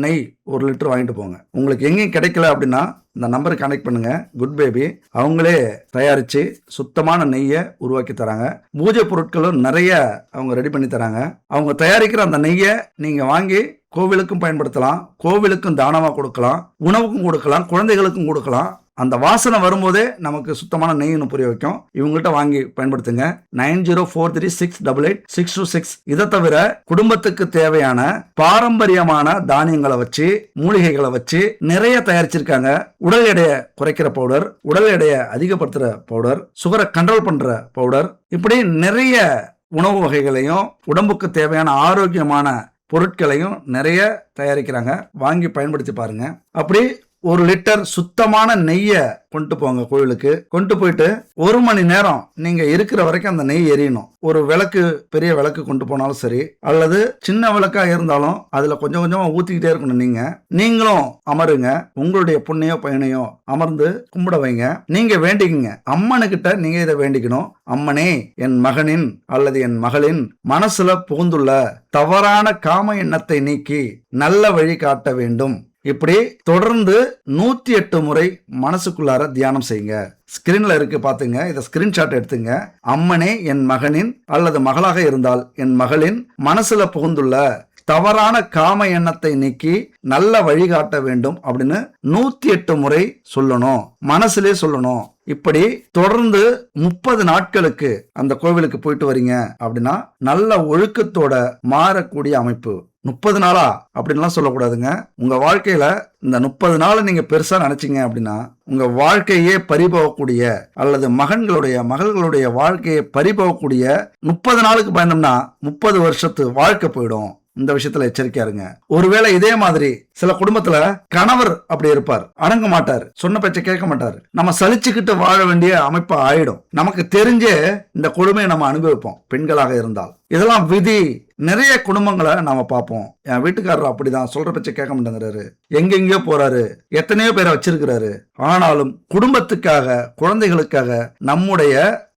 நெய் 1 லிட்டர் வாங்கிட்டு போங்க. உங்களுக்கு எங்கேயும் கிடைக்கல அப்படின்னா இந்த நம்பருக்கு கனெக்ட் பண்ணுங்க. குட் பேபி அவங்களே தயாரிச்சு சுத்தமான நெய்யை உருவாக்கி தராங்க. பூஜை பொருட்களும் நிறைய அவங்க ரெடி பண்ணி தராங்க. அவங்க தயாரிக்கிற அந்த நெய்யை நீங்க வாங்கி கோவிலுக்கும் பயன்படுத்தலாம், கோவிலுக்கும் தானமா கொடுக்கலாம், உணவுக்கும் கொடுக்கலாம், குழந்தைகளுக்கும் கொடுக்கலாம். அந்த வாசனை வரும்போதே நமக்கு சுத்தமான நெய்னு புரிய வைக்கும். இவங்கள்ட்ட வாங்கி பயன்படுத்துங்க. 9043688626. இதை தவிர குடும்பத்துக்கு தேவையான பாரம்பரியமான தானியங்களை வச்சு மூலிகைகளை வச்சு நிறைய தயாரிச்சிருக்காங்க. உடல் எடையை குறைக்கிற பவுடர், உடல் எடையை அதிகப்படுத்துற பவுடர், சுகரை கண்ட்ரோல் பண்ற பவுடர், இப்படி நிறைய உணவு வகைகளையும் உடம்புக்கு தேவையான ஆரோக்கியமான பொருட்களையும் நிறைய தயாரிக்கிறாங்க. வாங்கி பயன்படுத்தி பாருங்க. அப்படி 1 லிட்டர் சுத்தமான நெய்யை கொண்டு போங்க கோவிலுக்கு. கொண்டு போயிட்டு 1 மணி நேரம் நீங்க இருக்கிற வரைக்கும் அந்த நெய் எரியணும். ஒரு விளக்கு, பெரிய விளக்கு கொண்டு போனாலும் சரி, அல்லது சின்ன விளக்கா இருந்தாலும் அதுல கொஞ்சம் கொஞ்சமா ஊத்திக்கிட்டே இருக்கணும். நீங்களும் அமருங்க. உங்களுடைய பொண்ணையோ பையனையோ அமர்ந்து கும்பிட வைங்க. நீங்க வேண்டிக்குங்க. அம்மனுக்கிட்ட நீங்க இதை வேண்டிக்கணும். அம்மனே, என் மகனின் அல்லது என் மகளின் மனசுல புகுந்துள்ள தவறான காம எண்ணத்தை நீக்கி நல்ல வழி காட்ட வேண்டும். இப்படி தொடர்ந்து 108 முறை மனசுக்குள்ளார தியானம் செய்யுங்க. ஸ்கிரீன்ல இருக்கு பாத்துங்க, இதை ஸ்கிரீன்ஷாட் எடுத்துங்க. அம்மனே, என் மகனின் அல்லது மகளாக இருந்தால் என் மகளின் மனசுல புகுந்துள்ள தவறான காம எண்ணத்தை நீக்கி நல்ல வழிகாட்ட வேண்டும் அப்படின்னு 108 முறை சொல்லணும், மனசுலே சொல்லணும். இப்படி தொடர்ந்து 30 நாட்களுக்கு அந்த கோவிலுக்கு போயிட்டு வரீங்க அப்படின்னா நல்ல ஒழுக்கத்தோட மாறக்கூடிய அமைப்பு. 30 நாளா அப்படின்லாம் சொல்லக்கூடாதுங்க. உங்க வாழ்க்கையில இந்த 30 நாள் நீங்க பெருசா நினைச்சீங்க அப்படின்னா உங்க வாழ்க்கையே பறிபோகக்கூடிய அல்லது மகள்களுடைய வாழ்க்கையை பறிபோகக்கூடிய 30 நாளுக்கு பயந்தோம்னா 30 வருஷத்து வாழ்க்கை போயிடும். இந்த விஷயத்துல எச்சரிக்கையா இருங்க. ஒருவேளை இதே மாதிரி சில குடும்பத்துல கணவர் அப்படி இருப்பார், அடங்க மாட்டார், சொன்ன பேச்ச கேட்க மாட்டார், நம்ம சலிச்சுக்கிட்டு வாழ வேண்டிய அமைப்பா ஆயிடும். நமக்கு தெரிஞ்சே இந்த கொடுமையை நம்ம அனுபவிப்போம் பெண்களாக இருந்தால். இதெல்லாம் விதி. நிறைய குடும்பங்களை நாம பார்ப்போம். என் வீட்டுக்காரர் அப்படிதான், சொல்ற பேச்ச கேட்க மாட்டேங்கிறாரு, எங்கெங்கயோ போறாரு, எத்தனையோ பேரை வச்சிருக்கிறாரு. ஆனாலும் குடும்பத்துக்காக, குழந்தைகளுக்காக, நம்முடைய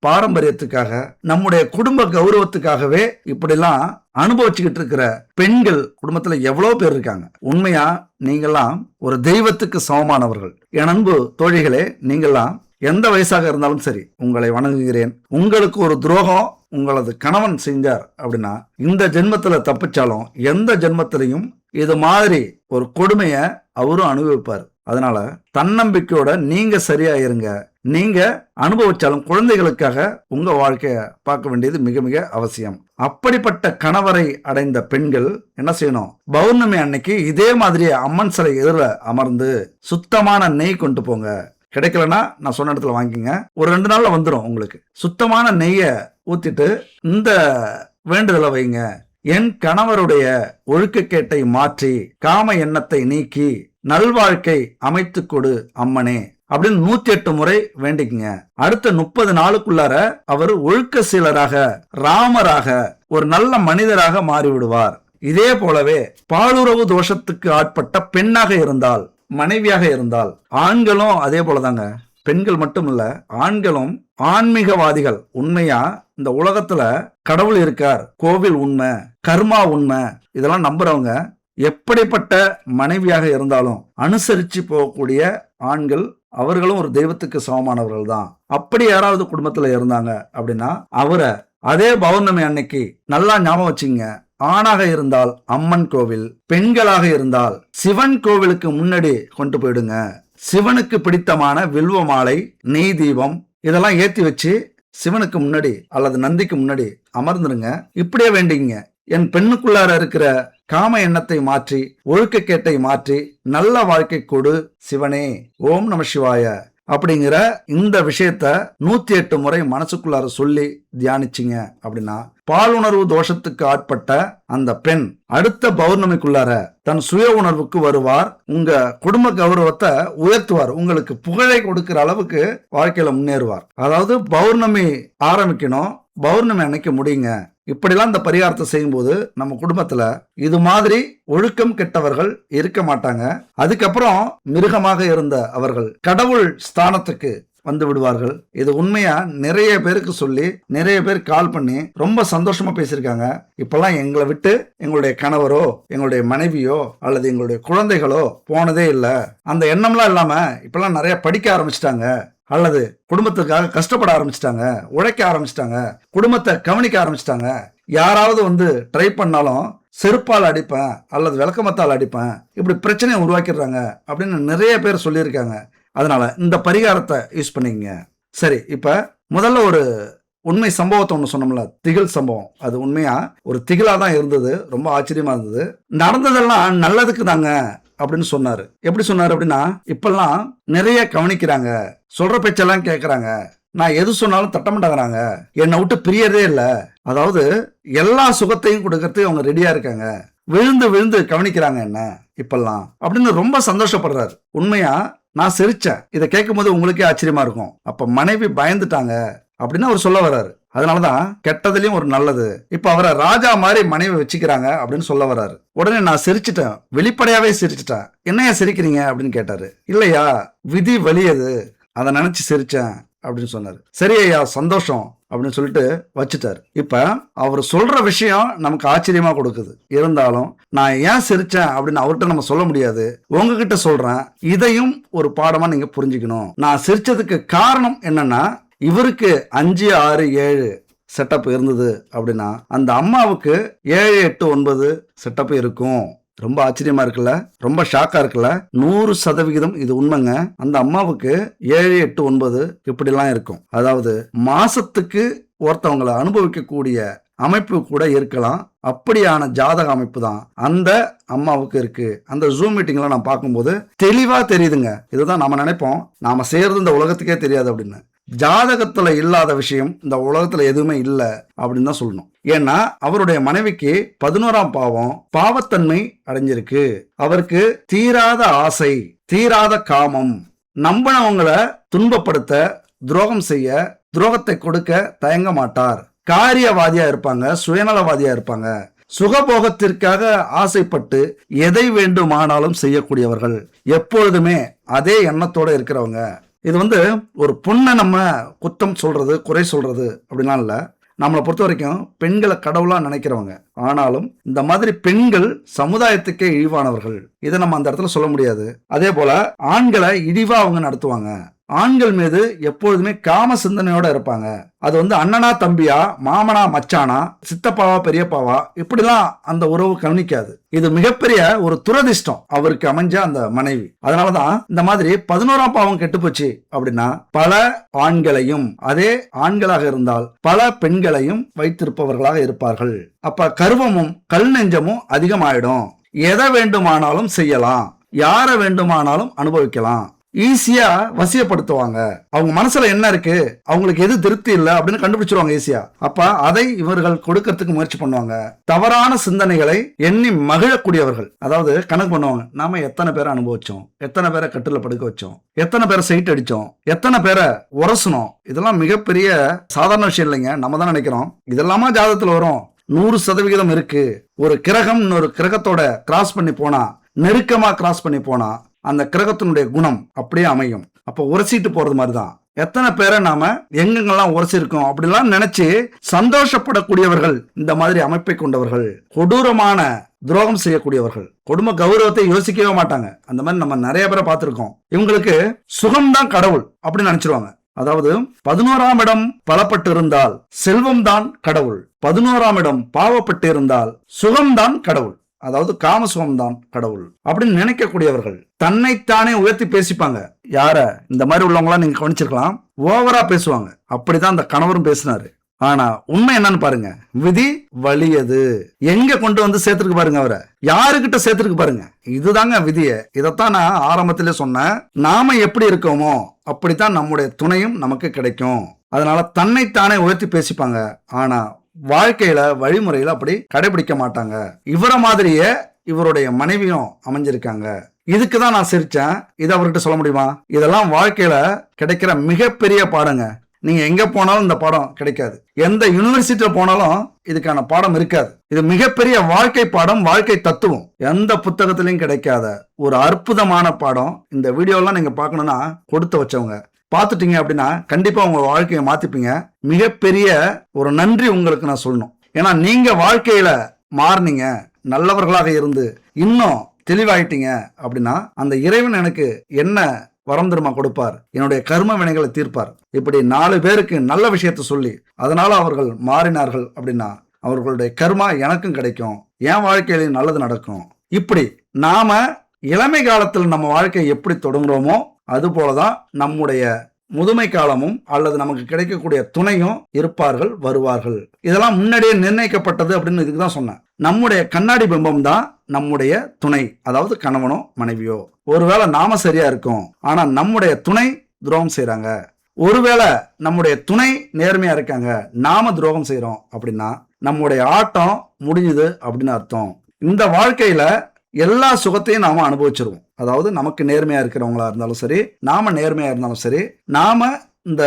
பாரம்பரியத்துக்காக, நம்முடைய குடும்ப கௌரவத்துக்காகவே இப்படிலாம் அனுபவிச்சுக்கிட்டு இருக்கிற பெண்கள் குடும்பத்துல எவ்வளவு பேர் இருக்காங்க. உண்மையா நீங்கெல்லாம் ஒரு தெய்வத்துக்கு சமமானவர்கள். என் அன்பு தோழிகளே, நீங்கெல்லாம் எந்த வயசாக இருந்தாலும் சரி உங்களை வணங்குகிறேன். உங்களுக்கு ஒரு துரோகம் உங்களது கணவன் செஞ்சார் அப்படின்னா இந்த ஜென்மத்துல தப்பிச்சாலும் எந்த ஜென்மத்திலையும் இது மாதிரி ஒரு கொடுமைய அவரும் அனுபவிப்பார். அதனால தன்னம்பிக்கையோட நீங்க சரியா இருங்க. நீங்க அனுபவிச்சாலும் குழந்தைகளுக்காக உங்க வாழ்க்கைய பார்க்க வேண்டியது மிக மிக அவசியம். அப்படிப்பட்ட கணவரை அடைந்த பெண்கள் என்ன செய்யணும், பௌர்ணமி அன்னைக்கு இதே மாதிரி அம்மன் சிலை எதிர அமர்ந்து சுத்தமான நெய் கொண்டு போங்க. கிடைக்கலன்னா நான் சொன்ன இடத்துல வாங்கிங்க. ஒரு 2 நாள்ல வந்துடும். உங்களுக்கு சுத்தமான நெய்யை ஊத்திட்டு இந்த வேண்டுதலை வைங்க. என் கணவருடைய ஒழுக்கக்கேட்டை மாற்றி காம எண்ணத்தை நீக்கி நல்வாழ்க்கை அமைத்து கொடு அம்மனே அப்படின்னு 108 முறை வேண்டிக்குங்க. அடுத்த 30 நாளுக்குள்ளார அவர் ஒழுக்க சீலராக, ராமராக, ஒரு நல்ல மனிதராக மாறிவிடுவார். இதே போலவே பாலுறவு தோஷத்துக்கு ஆட்பட்ட பெண்ணாக இருந்தால், மனைவியாக இருந்தால், ஆண்களும் அதே போலதாங்க. பெண்கள் மட்டும் இல்ல, ஆண்களும் ஆன்மீகவாதிகள் உண்மையா இந்த உலகத்துல கடவுள் இருக்கார், கோவில் உண்மை, கர்மா உண்மை, இதெல்லாம் நம்புறவங்க எப்படிப்பட்ட மனைவியாக இருந்தாலும் அனுசரிச்சு போகக்கூடிய ஆண்கள் அவர்களும் ஒரு தெய்வத்துக்கு சமமானவர்கள் தான். அப்படி யாராவது குடும்பத்துல இருந்தாங்க அப்படின்னா அவரை அதே பௌர்ணமி அன்னைக்கு நல்லா ஞாபகம் வச்சுங்க. ஆணாக இருந்தால் அம்மன் கோவில், பெண்களாக இருந்தால் சிவன் கோவிலுக்கு முன்னாடி கொண்டு போயிடுங்க. சிவனுக்கு பிடித்தமான வில்வ மாலை, நெய் தீபம் இதெல்லாம் ஏத்தி வச்சு சிவனுக்கு முன்னாடி அல்லது நந்திக்கு முன்னாடி அமர்ந்துருங்க. இப்படியே வேண்டிங்க, என் பெண்ணுக்குள்ளார இருக்கிற காம எண்ணத்தை மாற்றி, ஒழுக்கக்கேட்டை மாற்றி நல்ல வாழ்க்கை கொடு சிவனே, ஓம் நம சிவாய அப்படிங்கிற இந்த விஷயத்த 108 முறை மனசுக்குள்ளார சொல்லி தியானிச்சிங்க அப்படின்னா பாலுணர்வு தோஷத்துக்கு ஆட்பட்ட அந்த பெண் அடுத்த பௌர்ணமிக்குள்ளார தன் சுய உணர்வுக்கு வருவார். உங்க குடும்ப கௌரவத்தை உயர்த்துவார். உங்களுக்கு புகழை கொடுக்கிற அளவுக்கு வாழ்க்கையில முன்னேறுவார். அதாவது பௌர்ணமி ஆரம்பிக்கணும், பௌர்ணமி அன்னைக்கு முடியுங்க. இப்படிலாம் இந்த பரிகாரத்தை செய்யும்போது நம்ம குடும்பத்துல இது மாதிரி ஒழுக்கம் கெட்டவர்கள் இருக்க மாட்டாங்க. அதுக்கப்புறம் மிருகமாக இருந்த அவர்கள் கடவுள் ஸ்தானத்துக்கு வந்து விடுவார்கள். இது உண்மையா நிறைய பேருக்கு சொல்லி நிறைய பேர் கால் பண்ணி ரொம்ப சந்தோஷமா பேசியிருக்காங்க. இப்பெல்லாம் எங்களை விட்டு எங்களுடைய கணவரோ எங்களுடைய மனைவியோ அல்லது எங்களுடைய குழந்தைகளோ போனதே இல்லை. அந்த எண்ணம்லாம் இல்லாம இப்பெல்லாம் நிறைய படிக்க ஆரம்பிச்சிட்டாங்க, அல்லது குடும்பத்துக்காக கஷ்டப்பட ஆரம்பிச்சிட்டாங்க, உழைக்க ஆரம்பிச்சிட்டாங்க, குடும்பத்தை கவனிக்க ஆரம்பிச்சிட்டாங்க. யாராவது வந்து ட்ரை பண்ணாலும் செருப்பால் அடிப்பேன் அல்லது விளக்கமத்தால் அடிப்பேன், இப்படி பிரச்சனையை உருவாக்கிடுறாங்க அப்படின்னு நிறைய பேர் சொல்லியிருக்காங்க. அதனால இந்த பரிகாரத்தை யூஸ் பண்ணிக்கங்க. சரி, இப்ப முதல்ல ஒரு உண்மை சம்பவத்தை ஒன்று சொன்னோம்ல, திகில் சம்பவம். அது உண்மையா ஒரு திகிலா தான் இருந்தது, ரொம்ப ஆச்சரியமா இருந்தது. நடந்ததெல்லாம் நல்லதுக்கு தாங்க அப்படின்னு சொன்னாரு. எப்படி சொன்னாரு அப்படின்னா, இப்பெல்லாம் நிறைய கவனிக்கிறாங்க, சொல்ற பேச்செல்லாம் கேட்கறாங்க, நான் எது சொன்னாலும் தட்டமாட்டாங்கிறாங்க, என்னை விட்டு பிரியறதே இல்லை. அதாவது எல்லா சுகத்தையும் கொடுக்கறதுக்கு அவங்க ரெடியா இருக்காங்க, விழுந்து விழுந்து கவனிக்கிறாங்க என்ன இப்பெல்லாம் அப்படின்னு ரொம்ப சந்தோஷப்படுறாரு. உண்மையா நான் சிரிச்சேன். இதை கேட்கும் போது உங்களுக்கே ஆச்சரியமா இருக்கும். அப்ப மனைவி பயந்துட்டாங்க அப்படின்னு அவர் சொல்ல வர்றாரு. அதனாலதான் கெட்டதுலயும் ஒரு நல்லது. இப்ப அவரை ராஜா மாதிரி மனைவி வச்சுக்கிறாங்க அப்படின்னு சொல்ல வர்றாரு. உடனே நான் சிரிச்சிட்டேன், வெளிப்படையாவே சிரிச்சிட்டேன். என்னையா சிரிக்கிறீங்க அப்படின்னு கேட்டாரு. இல்லையா, விதி வலியது, அதை நினைச்சு சிரிச்சேன் அப்படின்னு சொன்னாரு. சரி ஐயா, சந்தோஷம் அப்படின்னு சொல்லிட்டு வச்சுட்டாரு. இப்ப அவர் சொல்ற விஷயம் நமக்கு ஆச்சரியமா கொடுக்குது. இருந்தாலும் நான் ஏன் சிரிச்சேன் அப்படின்னு அவர்கிட்ட நம்ம சொல்ல முடியாது, உங்ககிட்ட சொல்றேன். இதையும் ஒரு பாடமா நீங்க புரிஞ்சுக்கணும். நான் சிரிச்சதுக்கு காரணம் என்னன்னா, இவருக்கு 5, 6, 7 செட்டப் இருந்தது அப்படின்னா அந்த அம்மாவுக்கு 7, 8, 9 செட்டப் இருக்கும். ரொம்ப ஆச்சரியமா இருக்குல்ல, ரொம்ப ஷாக்கா இருக்குல்ல. 100% இது உண்மைங்க. அந்த அம்மாவுக்கு 7, 8, 9 இப்படிலாம் இருக்கும். அதாவது மாசத்துக்கு ஒருத்தவங்களை அனுபவிக்கக்கூடிய அமைப்பு கூட இருக்கலாம். அப்படியான ஜாதக அமைப்பு தான் அந்த அம்மாவுக்கு இருக்கு. அந்த ஜூம் மீட்டிங்ல நான் பார்க்கும்போது தெளிவா தெரியுதுங்க. இதுதான் நாம நினைப்போம், நாம செய்யறது இந்த உலகத்துக்கே தெரியாது அப்படின்னு. ஜாதகத்துல இல்லாத விஷயம் இந்த உலகத்துல எதுவுமே இல்லை அப்படின்னு தான் சொல்லணும். ஏன்னா அவருடைய மனைவிக்கு 11ஆம் பாவம் பாவத்தன்மை அடைஞ்சிருக்கு. அவருக்கு தீராத ஆசை, தீராத காமம், நம்பினவங்களை துன்பப்படுத்த, துரோகம் செய்ய, துரோகத்தை கொடுக்க தயங்க மாட்டார். காரியவாதியா இருப்பாங்க, சுயநலவாதியா இருப்பாங்க. சுகபோகத்திற்காக ஆசைப்பட்டு எதை வேண்டுமானாலும் செய்யக்கூடியவர்கள், எப்பொழுதுமே அதே எண்ணத்தோட இருக்கிறவங்க. இது வந்து ஒரு பொண்ணை நம்ம குத்தம் சொல்றது, குறை சொல்றது அப்படிலாம் இல்லை. நம்மளை பொறுத்த வரைக்கும் பெண்களை கடவுளா நினைக்கிறவங்க. ஆனாலும் இந்த மாதிரி பெண்கள் சமுதாயத்துக்கே இழிவானவர்கள். இதை நம்ம அந்த இடத்துல சொல்ல முடியாது. அதே போல ஆண்களை இழிவா அவங்க நடத்துவாங்க. ஆண்கள் மீது எப்பொழுதுமே காம சிந்தனையோட இருப்பாங்க. அது வந்து அண்ணனா தம்பியா, மாமனா மச்சானா, சித்தப்பாவா பெரியப்பாவா, இப்படிலாம் அந்த உறவு கவனிக்காது. இது மிகப்பெரிய ஒரு துரதிர்ஷ்டம் அவருக்கு அமைஞ்ச அந்த மனைவி. அதனாலதான் இந்த மாதிரி 11ஆம் பாவம் கெட்டு போச்சு அப்படின்னா பல ஆண்களையும், அதே ஆண்களாக இருந்தால் பல பெண்களையும் வைத்திருப்பவர்களாக இருப்பார்கள். அப்ப கர்வமும் கல் நெஞ்சமும் அதிகமாயிடும். எதை வேண்டுமானாலும் செய்யலாம், யாரை வேண்டுமானாலும் அனுபவிக்கலாம், ஈஸியா வசியப்படுத்துவாங்க. அவங்க மனசுல என்ன இருக்கு, அவங்களுக்கு எது திருப்தி இல்லை அப்படின்னு கண்டுபிடிச்சிருவாங்க ஈஸியா. அப்ப அதை இவர்கள் கொடுக்கறதுக்கு முயற்சி பண்ணுவாங்க. தவறான சிந்தனைகளை எண்ணி மகிழக்கூடியவர்கள். அதாவது கணக்கு பண்ணுவாங்க, நாம எத்தனை பேரை அனுபவிச்சோம், எத்தனை பேரை கட்டுல படுக்க வச்சோம், எத்தனை பேரை சைட் அடிச்சோம், எத்தனை பேரை உரசணும். இதெல்லாம் மிகப்பெரிய சாதாரண விஷயம் இல்லைங்க. நம்ம தான் நினைக்கிறோம் இதெல்லாமா ஜாதகத்துல வரும். 100% இருக்கு. ஒரு கிரகம் இன்னொரு கிரகத்தோட கிராஸ் பண்ணி போனா, நெருக்கமா கிராஸ் பண்ணி போனா அந்த கிரகத்தினுடைய குணம் அப்படியே அமையும். அப்ப உரசிட்டு போறது மாதிரிதான். எத்தனை பேரை நாம எங்கெங்கெல்லாம் உரைச்சிருக்கோம் அப்படிலாம் நினைச்சு சந்தோஷப்படக்கூடியவர்கள் இந்த மாதிரி அமைப்பை கொண்டவர்கள். கொடூரமான துரோகம் செய்யக்கூடியவர்கள், குடும்ப கௌரவத்தை யோசிக்கவே மாட்டாங்க. அந்த மாதிரி நம்ம நிறைய பேரை பார்த்திருக்கோம். இவங்களுக்கு சுகம்தான் கடவுள் அப்படின்னு நினைச்சிருவாங்க. அதாவது 11ஆம் இடம் பலப்பட்டு இருந்தால் செல்வம் தான் கடவுள், 11ஆம் இடம் பாவப்பட்டு இருந்தால் சுகம்தான் கடவுள், அதாவது காம சுகம்தான் கடவுள் அப்படின்னு நினைக்கக்கூடியவர்கள். தன்னைத்தானே உயர்த்தி பேசிப்பாங்க. யார இந்த மாதிரி உள்ளவங்களா நீங்க கவனிச்சிருக்கலாம். ஓவரா பேசுவாங்க. அப்படிதான் அந்த கணவரும் பேசினாரு. ஆனா உண்மை என்னன்னு பாருங்க. விதி வலியது எங்க கொண்டு வந்து சேர்த்துருக்கு பாருங்க. அவரை யாருக்கிட்ட சேர்த்துருக்கு பாருங்க. இதுதாங்க விதிய. இதைத்தான் நான் ஆரம்பத்திலே சொன்னேன். நாம எப்படி இருக்கோமோ அப்படித்தான் நம்முடைய துணையும் நமக்கு கிடைக்கும். அதனால தன்னைத்தானே உயர்த்தி பேசிப்பாங்க. ஆனா வாழ்க்கையில வழிமுறையில அப்படி கடைபிடிக்க மாட்டாங்க. இவரை மாதிரியே இவருடைய மனைவியும் அமைஞ்சிருக்காங்க. இதுக்குதான் நான் சிரிச்சேன். இதை அவர்கிட்ட சொல்ல முடியுமா? இதெல்லாம் வாழ்க்கையில கிடைக்கிற மிகப்பெரிய பாடங்க. நீங்க எங்க போனாலும் இந்த பாடம் கிடைக்காது. எந்த யூனிவர்சிட்டியில போனாலும் இதுக்கான பாடம் இருக்காது. இது மிகப்பெரிய வாழ்க்கை பாடம், வாழ்க்கை தத்துவம். எந்த புத்தகத்திலையும் கிடைக்காத ஒரு அற்புதமான பாடம். இந்த வீடியோலாம் நீங்க பார்க்கணும்னா கொடுத்து வச்சவங்க பார்த்துட்டீங்க அப்படின்னா கண்டிப்பா உங்க வாழ்க்கையை மாத்திப்பீங்க. மிகப்பெரிய ஒரு நன்றி உங்களுக்கு நான் சொல்லணும். ஏன்னா நீங்க வாழ்க்கையில மாறினீங்க, நல்லவர்களாக இருந்து இன்னும் தெளிவாயிட்டீங்க அப்படின்னா அந்த இறைவன் எனக்கு என்ன வரம் திரும்ப கொடுப்பார், என்னுடைய கர்ம வினைகளை தீர்ப்பார். இப்படி 4 பேருக்கு நல்ல விஷயத்த சொல்லி அதனால அவர்கள் மாறினார்கள் அப்படின்னா அவர்களுடைய கர்மா எனக்கும் கிடைக்கும், என் வாழ்க்கையிலையும் நல்லது நடக்கும். இப்படி நாம இளமை காலத்தில் நம்ம வாழ்க்கையை எப்படி தொடங்குறோமோ அது போலதான் நம்முடைய முதுமை காலமும் அல்லது நமக்கு கிடைக்கக்கூடிய துணையும் இருப்பார்கள், வருவார்கள். இதெல்லாம் முன்னாடியே நிர்ணயிக்கப்பட்டது அப்படின்னு இதுக்கு தான் சொன்னேன். நம்முடைய கண்ணாடி பிம்பம் தான் நம்முடைய துணை, அதாவது கணவனோ மனைவியோ. ஒருவேளை நாம சரியா இருக்கோம், ஆனா நம்முடைய துணை துரோகம் செய்யறாங்க. ஒருவேளை நம்முடைய துணை நேர்மையா இருக்காங்க, நாம துரோகம் செய்யறோம் அப்படின்னா நம்முடைய ஆட்டம் முடிஞ்சுது அப்படின்னு அர்த்தம். இந்த வாழ்க்கையில எல்லா சுகத்தையும் நாம அனுபவிச்சிருவோம். அதாவது நமக்கு நேர்மையா இருக்கிறவங்களா இருந்தாலும் சரி, நாம நேர்மையா இருந்தாலும் சரி, நாம இந்த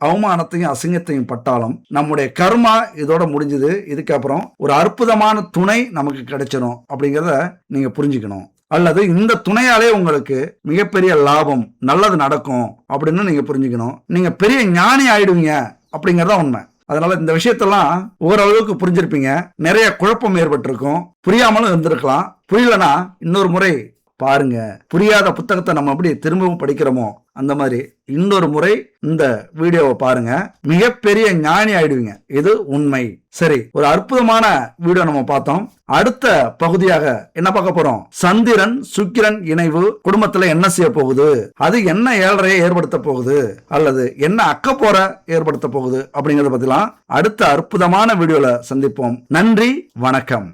அவமானத்தையும் அசிங்கத்தையும் பட்டாலும் நம்முடைய கர்மா இதோட முடிஞ்சது. இதுக்கப்புறம் ஒரு அற்புதமான துணை நமக்கு கிடைச்சிடும் அப்படிங்கிறத நீங்க புரிஞ்சுக்கணும். அல்லது இந்த துணையாலே உங்களுக்கு மிகப்பெரிய லாபம், நல்லது நடக்கும் அப்படின்னு நீங்க புரிஞ்சுக்கணும். நீங்க பெரிய ஞானி ஆயிடுவீங்க அப்படிங்கறத உண்மை. அதனால இந்த விஷயத்தெல்லாம் ஓரளவுக்கு புரிஞ்சிருப்பீங்க. நிறைய குழப்பம் ஏற்பட்டிருக்கும், புரியாமலும் இருந்திருக்கலாம். புரியலனா இன்னொரு முறை பாருங்க. புரியாத புத்தகத்தை நம்ம எப்படி திரும்பவும் படிக்கிறோமோ அந்த மாதிரி இன்னொரு முறை இந்த வீடியோவை பாருங்க. மிகப்பெரிய ஞானி ஆயிடுவீங்க. இது உண்மை. சரி, ஒரு அற்புதமான வீடியோ நம்ம பார்த்தோம். அடுத்த பகுதியாக என்ன பார்க்க போறோம்? சந்திரன் சுக்கிரன் இணைவு குடும்பத்துல என்ன செய்ய போகுது, அது என்ன ஏழரையை ஏற்படுத்த போகுது, அல்லது என்ன அக்கப்போற ஏற்படுத்த போகுது அப்படிங்கறத பத்திலாம் அடுத்த அற்புதமான வீடியோல சந்திப்போம். நன்றி, வணக்கம்.